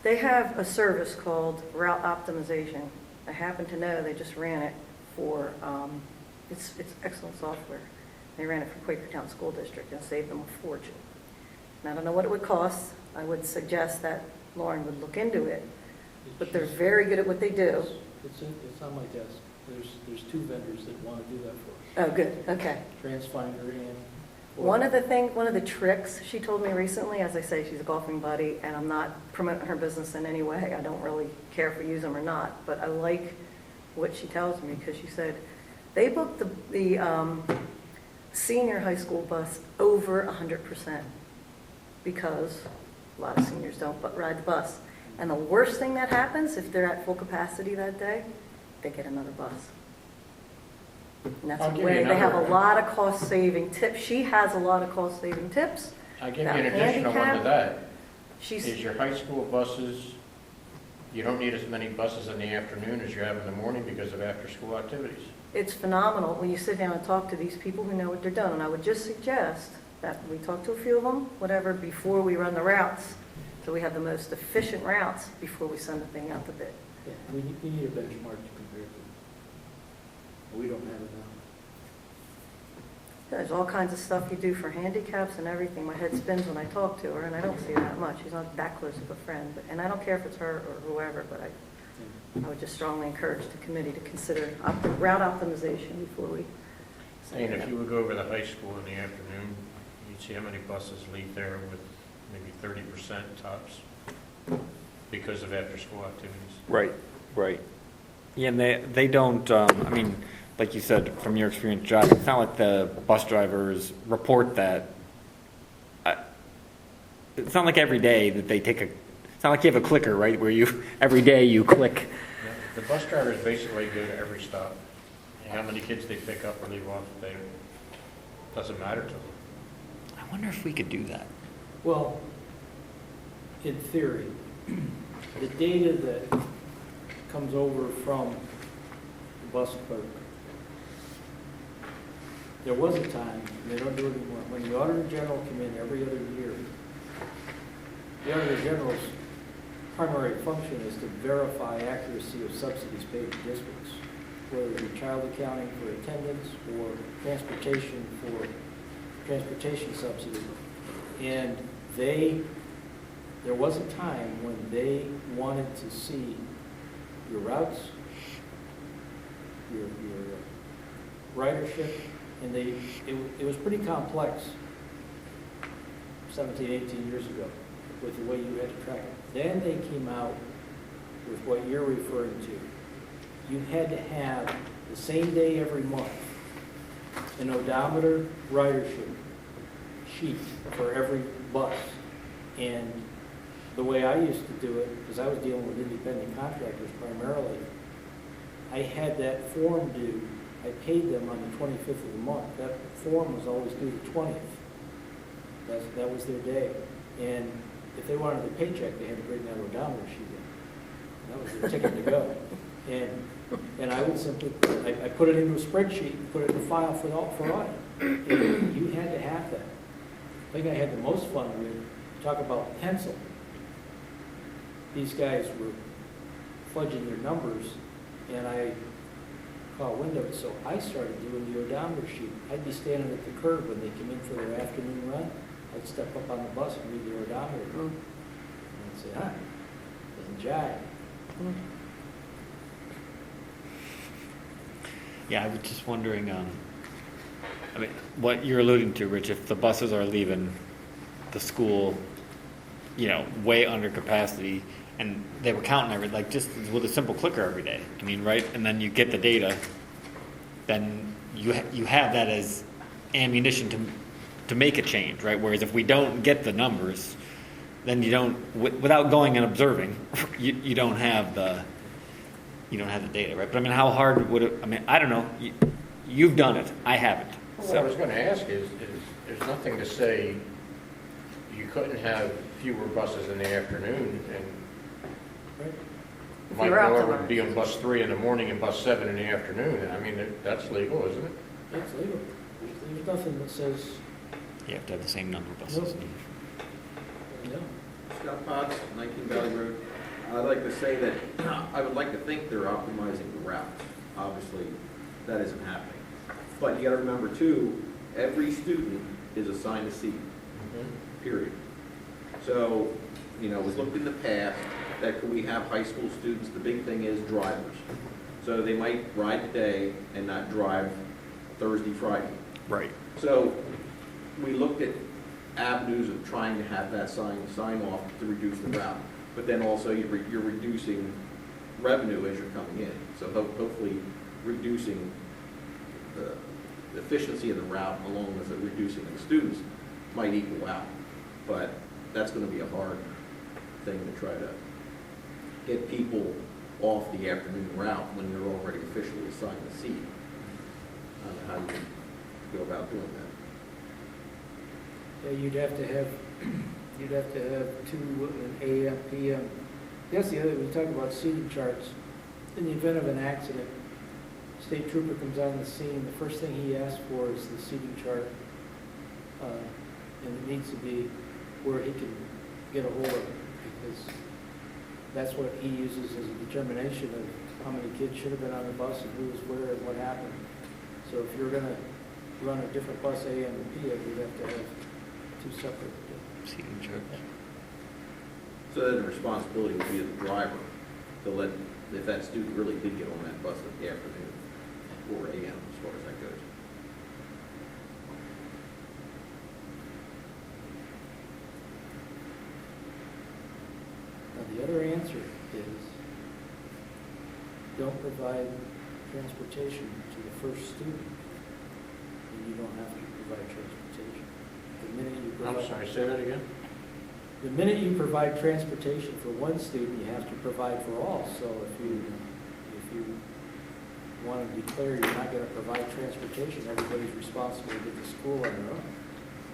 They have a service called Route Optimization. I happen to know they just ran it for, it's excellent software. They ran it for Quakertown School District and saved them a fortune. And I don't know what it would cost. I would suggest that Lauren would look into it, but they're very good at what they do. It's on my desk. There's two vendors that want to do that for us. Oh, good, okay. TransFinder and. One of the tricks she told me recently, as I say, she's a golfing buddy, and I'm not promoting her business in any way. I don't really care if we use them or not, but I like what she tells me, because she said they booked the senior high school bus over 100%, because a lot of seniors don't ride the bus. And the worst thing that happens, if they're at full capacity that day, they get another bus. And that's I'll a give way, you they have a another- lot of cost-saving tips. She has a lot of cost-saving tips. I give you About an additional one to handicap. that, She's, is your high school buses, you don't need as many buses in the afternoon as you have in the morning because of after-school activities. it's phenomenal when you sit down and talk to these people who know what they're doing. And I would just suggest that we talk to a few of them, whatever, before we run the routes, so we have the most efficient routes before we send the thing out to bid. Yeah, we need a benchmark to compare to. We don't have it now. There's all kinds of stuff you do for handicaps and everything. My head spins when I talk to her, and I don't see her that much. She's not that close of a friend, and I don't care if it's her or whoever, but I would just strongly encourage the committee to consider route optimization before we send And it if out. you would go over the high school in the afternoon, you'd see how many buses leave there with maybe 30% tops because of after-school activities. Right, right. Yeah, and they don't, I mean, like you said, from your experience driving, it's not like the bus drivers report that. It's not like every day that they take it's not like you have a clicker, right, where every day you click. The bus drivers basically go to every stop. And how many kids they pick up or leave off, doesn't matter to them. I wonder if we could do that. Well, in theory, the data that comes over from the bus clerk, there was a time, and they don't do it anymore, when the Auditor General came in every other year, the Auditor General's primary function is to verify accuracy of subsidies paid to districts, whether it be child accounting for attendance or transportation subsidy. And there was a time when they wanted to see your routes, your ridership, and it was pretty complex 17, 18 years ago with the way you had to track it. Then they came out with what you're referring to. You had to have the same day every month an odometer ridership sheet for every bus. And the way I used to do it, because I was dealing with independent contractors primarily, I had that form due. I paid them on the 25th of the month. That form was always due the 20th. That was their day. And if they wanted a paycheck, they had to bring that odometer sheet in. That was their ticket to go. And I would simply, I put it into a spreadsheet, put it in a file for audit. And you had to have that. I think I had the most fun with, talk about pencil. These guys were fudging their numbers, and I caught wind of it, so I started doing the odometer sheet. I'd be standing at the curb when they came in for their afternoon run. I'd step up on the bus and read the odometer. And I'd say, doesn't jive. Yeah, I was just wondering, I mean, what you're alluding to, Rich, if the buses are leaving the school, way under capacity, and they were counting just with a simple clicker every day. I mean, right? And then you get the data, then you have that as ammunition to make a change, right? Whereas if we don't get the numbers, then you don't, without going and observing, you don't have the data, right? But I mean, how hard would it? I mean, I don't know. You've done it. I haven't. What I was going to ask is there's nothing to say you couldn't have fewer buses in the afternoon and If Mike you're out Miller to would be on bus 3 in the morning and bus 7 in the afternoon. I mean, that's legal, isn't it? It's legal. There's nothing that says, You have to have the same number of buses. no. Scott Potts, 19 Valley Road. I'd like to say that I would like to think they're optimizing the routes. Obviously, that isn't happening. But you got to remember too, every student is assigned a seat, period. So, you know, we've looked in the past that could we have high school students, the big thing is drivers. So they might ride today and not drive Thursday, Friday. Right. So we looked at avenues of trying to have that sign off to reduce the route. But then also you're reducing revenue as you're coming in. So hopefully reducing the efficiency of the route along with the reducing of the students might equal out. But that's going to be a hard thing to try to get people off the afternoon route when you're already officially assigned a seat. I don't know how you can go about doing that. Yeah, you'd have to have two, an AM, PM. That's the other, we talk about seating charts. In the event of an accident, state trooper comes on the scene, the first thing he asks for is the seating chart. And it needs to be where he can get a hold of it, because that's what he uses as a determination of how many kids should have been on the bus and who was where and what happened. So if you're gonna run a different bus AM and PM, you'd have to have two separate. Seating charts. So then the responsibility would be of the driver to let, if that student really did get on that bus in the afternoon or AM, as far as that goes. Now, the other answer is, don't provide transportation to the first student, and you don't have to provide transportation. The minute you I'm provide, sorry, say that again? the minute you provide transportation for one student, you have to provide for all. So if you want to declare you're not going to provide transportation, everybody's responsible to get to school on their own.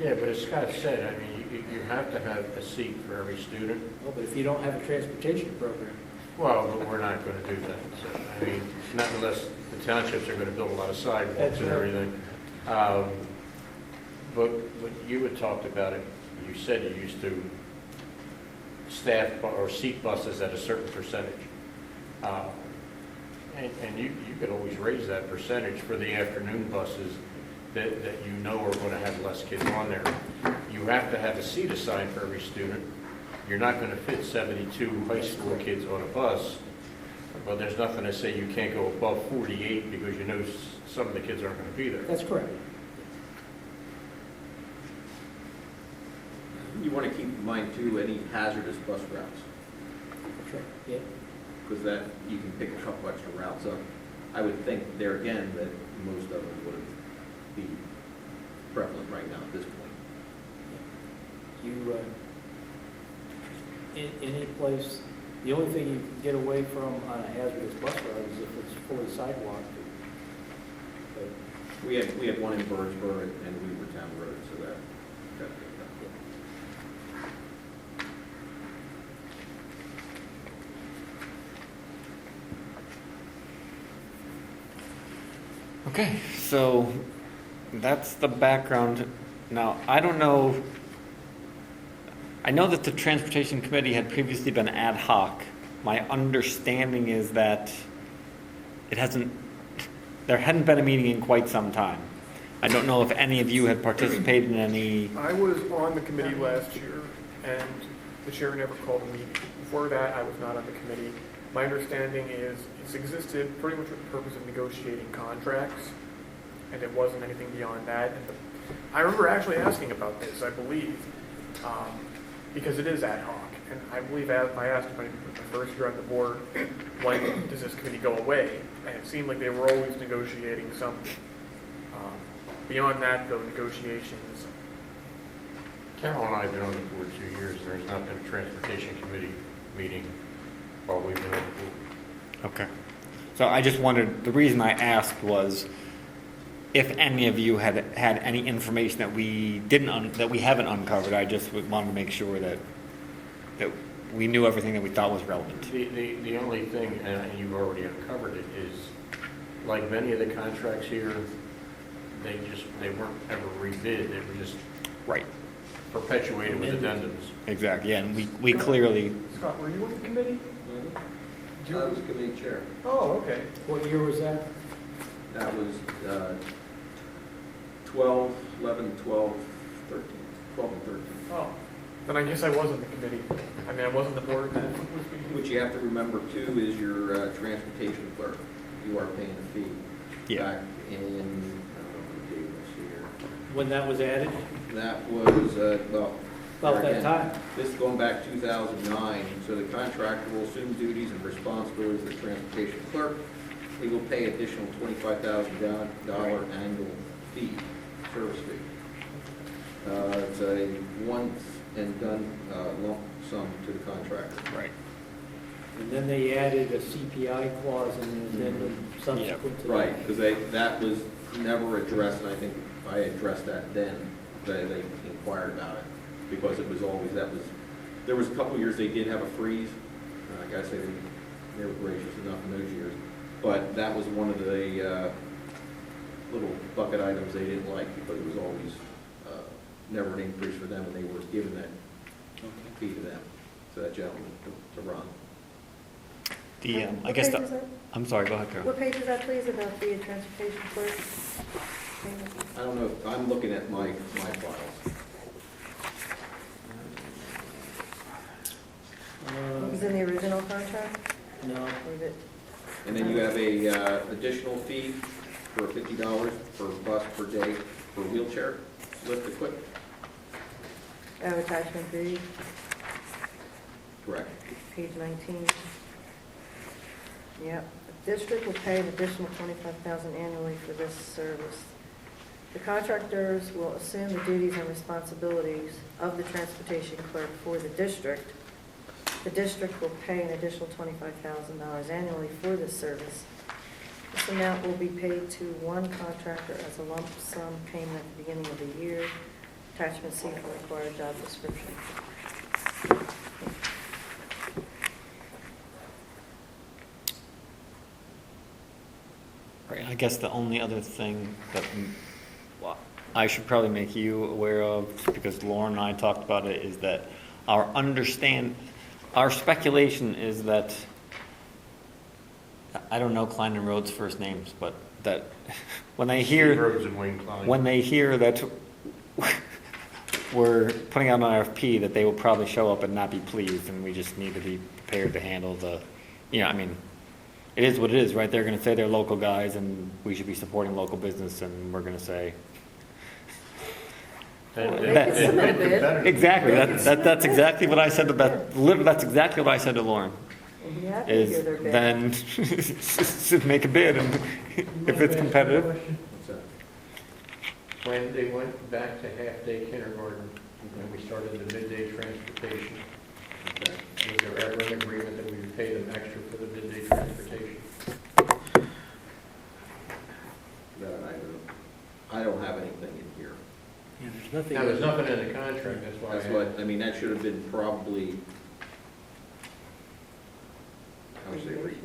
Yeah, but as Scott said, I mean, you have to have a seat for every student. Well, but if you don't have a transportation program, Well, but we're not going to do that. So, I mean, not unless the townships are going to build a lot of sidewalks That's and right. everything. But you had talked about it, you said you used to staff or seat buses at a certain percentage. And you could always raise that percentage for the afternoon buses that you know are going to have less kids on there. You have to have a seat assigned for every student. You're not going to fit 72 high school kids on a bus, but there's nothing to say you can't go above 48 because you know some of the kids aren't going to be there. that's correct. You want to keep in mind too, any hazardous bus routes, That's right. Yeah. because that, you can pick a couple extra routes up. I would think there again that most of them would be prevalent right now at this point. You, in any place, the only thing you can get away from on a hazardous bus route is if it's fully sidewalked. But We had one in Birdsboro and Weavertown Road, so that got picked up. Okay, so that's the background. Now, I don't know. I know that the Transportation Committee had previously been ad hoc. My understanding is that there hadn't been a meeting in quite some time. I don't know if any of you had participated in any. I was on the committee last year, and the chair never called a meeting. Before that, I was not on the committee. My understanding is it's existed pretty much with the purpose of negotiating contracts, and it wasn't anything beyond that. And I remember actually asking about this, I believe, because it is ad hoc. And I believe I asked my first year on the board, when does this committee go away? And it seemed like they were always negotiating some Beyond that, though, negotiations, Carol and I have been on the board 2 years, and there's not been a transportation committee meeting while we've been on the board. Okay. So I just wondered, the reason I asked was if any of you had had any information that we that we haven't uncovered. I just wanted to make sure that we knew everything that we thought was relevant. The only thing, and you've already uncovered it, is like many of the contracts here, they weren't ever rebid, they were just Right. perpetuated with addendums. Exactly. Yeah, and we clearly. Scott, were you on the committee? I was committee chair. Oh, okay. What year was that? That was 12, 11, 12, 13, 12 and 13. Oh, then I guess I was on the committee. I mean, I wasn't the board then. What you have to remember too is your transportation clerk. You are paying a fee. Yeah. Back in, I don't know what date was here. When that was added? That was, well. About that again, time. This is going back 2009, so the contractor will assume duties and responsibilities of the transportation clerk. He will pay additional $25,000 annual fee, service fee. It's a once and done lump sum to the contractor. Right. And then they added a CPI clause in the addendum subsequent to that. Right, because that was never addressed, and I think I addressed that then, they inquired about it, because it was always, there was a couple years they did have a freeze. I gotta say, they were gracious enough in those years, but that was one of the little bucket items they didn't like, because it was always never an increase for them, and they were giving that fee to them, to that gentleman, to run. The I What guess page the, is that? I'm sorry. Go ahead, Carol. What page is that, please, about the transportation clerk? I don't know, I'm looking at my files. It was in the original contract? No. Or did- And then you have a additional fee for $50 per bus per day for wheelchair lift equipment. Oh, attachment B, Correct. page 19. Yep. The district will pay an additional $25,000 annually for this service. The contractors will assume the duties and responsibilities of the transportation clerk for the district. The district will pay an additional $25,000 annually for this service. This amount will be paid to one contractor as a lump sum payment at the beginning of the year. Attachment C for required job description. Right. I guess the only other thing that well, I should probably make you aware of, because Lauren and I talked about it, is that our speculation is that, I don't know Klein and Rhodes' first names, but that when they Steve hear Rhodes and Wayne Klein. when they hear that we're putting out an RFP, that they will probably show up and not be pleased, and we just need to be prepared to handle the, I mean, it is what it is, right? They're going to say they're local guys, and we should be supporting local business, and we're going to say, exactly. That's exactly what I said to Beth. That's exactly what I said to Lauren. And you have to Is hear their bid. then make a bid, and if it's competitive. What's that? When they went back to half-day kindergarten, when we started the midday transportation, Okay. was there ever an agreement that we would pay them extra for the midday transportation? That I don't have anything in here. Yeah, there's nothing. Now, there's nothing in the contract, that's why. That's what, I mean, that should have been probably, I would say,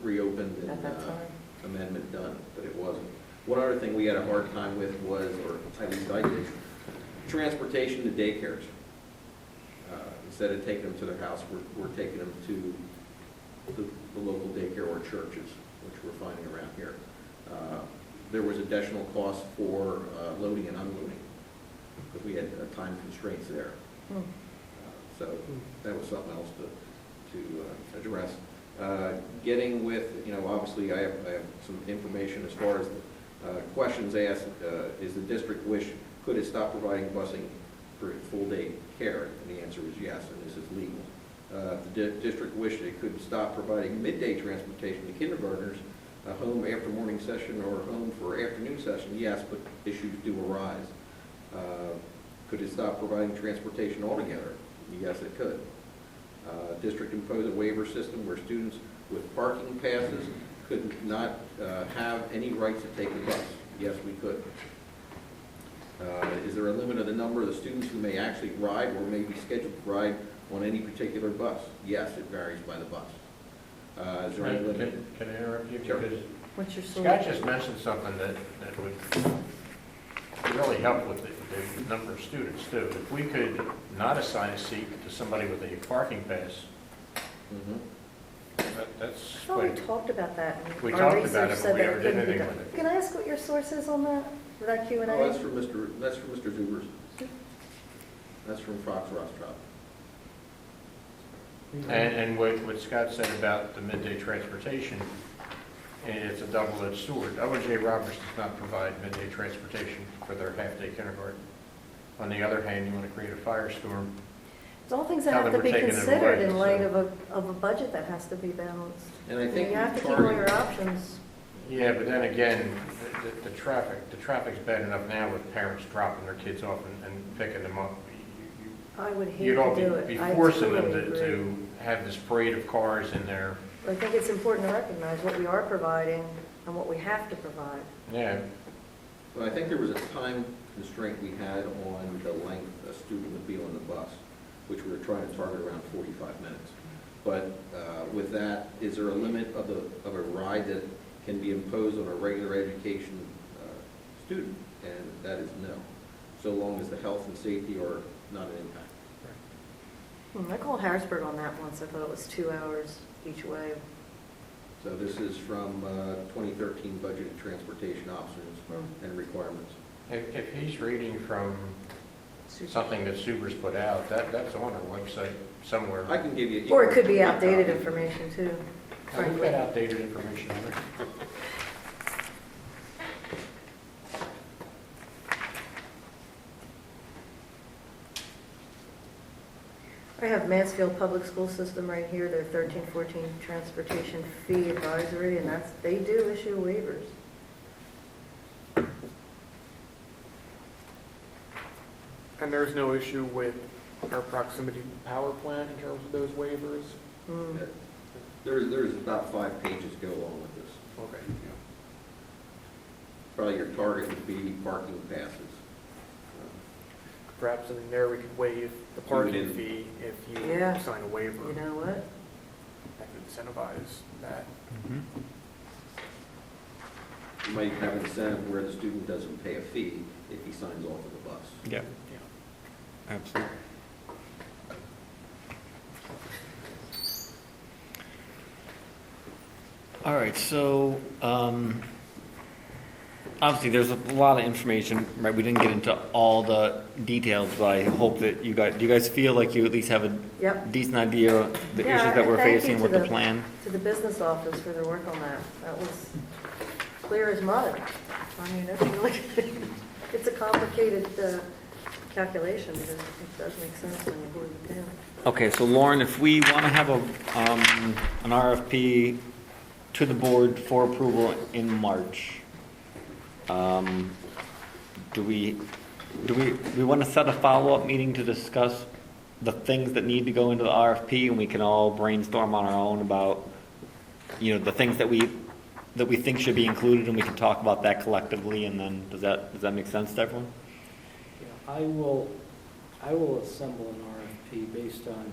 reopened At and that time. amendment done, but it wasn't. One other thing we had a hard time with was, or at least I did, transportation to daycares. Instead of taking them to their house, we're taking them to the local daycare or churches, which we're finding around here. There was additional cost for loading and unloading, because we had time constraints there. So that was something else to address. Getting with, obviously I have some information as far as questions asked, is the district could it stop providing busing for full-day care? And the answer is yes, and this is legal. The district wished it could stop providing midday transportation to kindergartners a home after morning session or a home for afternoon session, yes, but issues do arise. Could it stop providing transportation altogether? Yes, it could. District impose a waiver system where students with parking passes could not have any rights to take the bus? Yes, we could. Is there a limit of the number of the students who may actually ride or may be scheduled to ride on any particular bus? Yes, it varies by the bus. Is there any limit? Can I interrupt you? Sure. Because What's your Scott solution? just mentioned something that would really help with the number of students too. If we could not assign a seat to somebody with a parking pass, Mhm. that's I thought we talked about that. and We our talked research about it, said but we that never did couldn't be anything done. with it. Can I ask what your source is on that, for that Q&A? Oh, that's from Mr. Zuber's. That's from Fox Rothschild. And what Scott said about the midday transportation, it's a double-edged sword. O&J Roberts does not provide midday transportation for their half-day kindergarten. On the other hand, you want to create a firestorm. It's all things that Now have that to we're be taking it considered away, in light so- of a budget that has to be balanced. And I think You have to keep all target- your options. Yeah, but then again, the traffic's bad enough now with parents dropping their kids off and picking them up. I would hate You'd all to do it. be I forcing them totally agree. to have this parade of cars in there. I think it's important to recognize what we are providing and what we have to provide. Yeah, Well, I think there was a time constraint we had on the length a student would be on the bus, which we were trying to target around 45 minutes. But with that, is there a limit of a ride that can be imposed on a regular education student? And that is no, so long as the health and safety are not an impact. I called Harrisburg on that once. I thought it was 2 hours each way. So this is from 2013 budgeted transportation options and requirements. if he's reading from something that Suber's put out, that's on our website somewhere. I can give you. Or it could be outdated information too, We've frankly. got outdated information on there. I have Mansfield Public School System right here, their 13-14 transportation fee advisory, and they do issue waivers. And there's no issue with our proximity power plant in terms of those waivers? Hmm. There's about 5 pages go along with this. Okay. Probably your target would be parking passes. Perhaps in there we could waive the parking Even in- fee if you Yeah. sign a waiver. You know what? That could incentivize that. You might have an incentive where the student doesn't pay a fee if he signs off of the bus. Yeah, Yeah. absolutely. All right, so, obviously, there's a lot of information, right? We didn't get into all the details, but I hope that do you guys feel like you at least have a Yep. decent idea of the Yeah, issues that we're and thank you facing to with the plan? To the business office for their work on that. That was clear as mud. I mean, it's a complicated calculation, but it does make sense when you boil it down. Okay, so Lauren, if we want to have an RFP to the board for approval in March, do we want to set a follow-up meeting to discuss the things that need to go into the RFP, and we can all brainstorm on our own about, the things that we think should be included, and we can talk about that collectively, and then, does that make sense to everyone? Yeah, I will assemble an RFP based on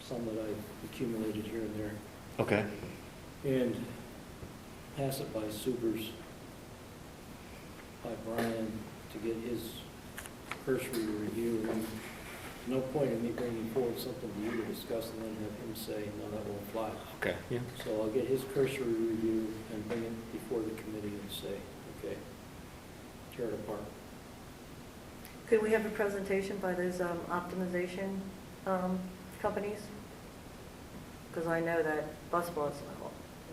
some that I've accumulated here and there, Okay. and pass it by Supers, by Brian, to get his cursory review. And no point in me bringing forward something to you to discuss and then have him say, no, that won't fly. Okay. Yeah. So I'll get his cursory review and bring it before the committee and say, okay, tear it apart. Could we have a presentation by those optimization companies? Because I know that Busbus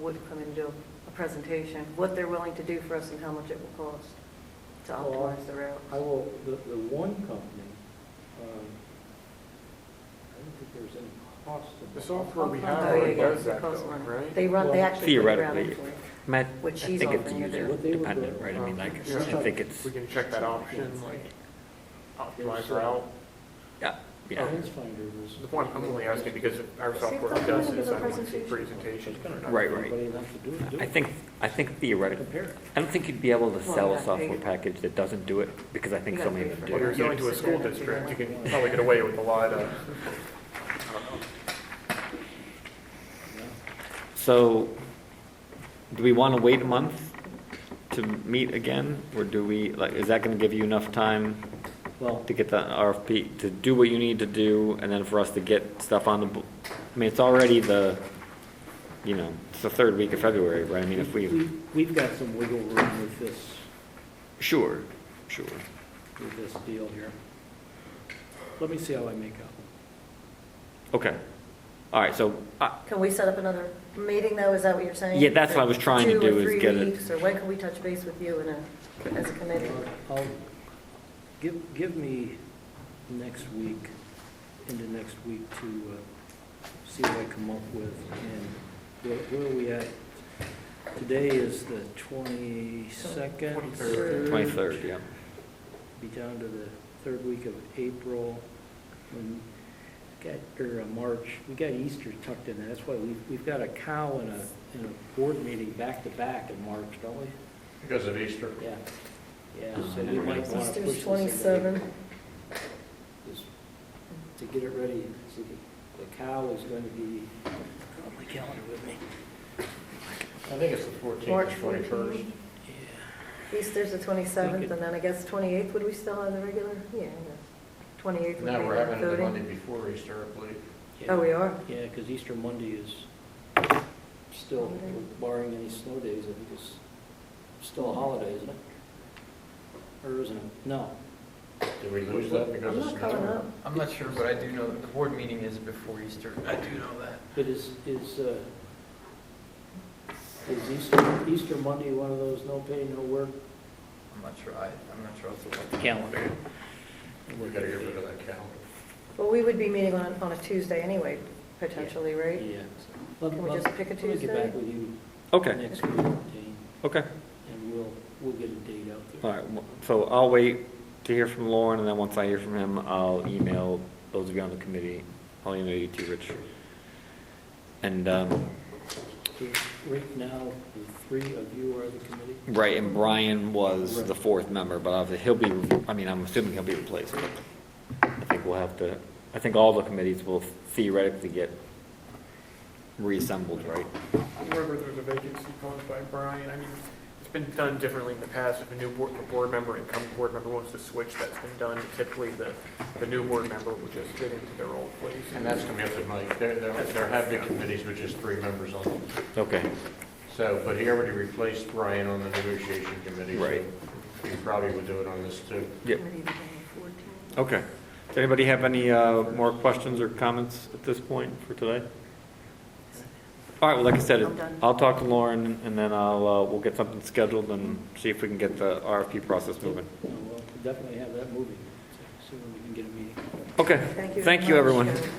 would come and do a presentation, what they're willing to do for us and how much it will cost to optimize the route. I will, the one company, I don't think there's any cost. The software we have Oh, yeah, already yeah, does it's that cost though, money. right? They run, they actually. put the ground Theoretically. for you. Matt, I Which she's think it's offering you user there. What they would dependent, do- right? I mean, like, Yeah. I think it's, We can check that option, like, optimize route. yeah, yeah. Finder was. The point I'm only asking because our software does it, so I want to see presentation. Right, right. I think theoretically, Compare. I don't think you'd be able to Well, sell a not software big. package that doesn't do it, because I think You so gotta many pay of for them When do. you're selling to a school district, you can probably get away with a lot of, I don't know. So, do we want to wait a month to meet again, or do we, like, is that going to give you enough time Well, to get the RFP, to do what you need to do, and then for us to get stuff on the, I mean, it's already it's the third week of February, right? I mean, if we've got some wiggle room with this, sure. with this deal here. Let me see how I make out. Okay. All right, so, Can we set up another meeting though, is that what you're saying? Yeah, that's what I was trying to do, is get 2 or 3 it- weeks, or when can we touch base with you as a committee? I'll, give me next week, into next week to see what I come up with. And where are we at? Today is the 22nd. 23rd, yeah. Be down to the third week of April. March. We got Easter tucked in there. That's why we've got a cow and a board meeting back to back in March, don't we? Because of Easter. Yeah. Yeah, so we might want to push Easter's this. 27. Just to get it ready. See, the cow is going to be, got my calendar with me. I think it's the 14th March and 21st. 14th. Yeah. Easter's the 27th, and then I guess 28th, would we still have the regular? Yeah, I guess. 28th would be Now we're having it the voting. Monday before Easter, I believe. Oh, we are? Yeah, because Easter Monday is still, barring any snow days, I think it's still a holiday, isn't it? Or isn't it? No. Did we lose that because I'm of not coming snow? up. I'm not sure, but I do know that the board meeting is before Easter. I do know that. But is Easter Monday one of those no pay, no work? I'm not sure. I'm not sure. I'll have to look. Calendar. We gotta get rid of that calendar. Well, we would be meeting on a Tuesday anyway, potentially, right? Yeah. Can we just pick a Let me get Tuesday? back with you Okay, next week, Dane, okay. and we'll get a date out there. All right, so I'll wait to hear from Lauren, and then once I hear from him, I'll email those of you on the committee. I'll email you too, Rich. And, So right now, the three of you are the committee? right, and Brian was the fourth member, but he'll be, I mean, I'm assuming he'll be replaced, but I think we'll have to, I think all the committees will theoretically get reassembled, right? Wherever there's a vacancy posed by Brian, I mean, it's been done differently in the past. If a new board member, incoming board member wants to switch, that's been done. Typically, the new board member would just fit into their old place. And that's gonna be up to Mike. There have been committees with just 3 members on them. Okay, So, but he already replaced Brian on the negotiation committee. so Right. He probably would do it on this too. yep, Committee beginning 14th. okay. Does anybody have any more questions or comments at this point for today? All right, well, like I said, I'm done. I'll talk to Lauren, and then we'll get something scheduled and see if we can get the RFP process moving. No, we'll definitely have that moving, so soon we can get a meeting. Okay, Thank you. thank very you, much, everyone. Karen.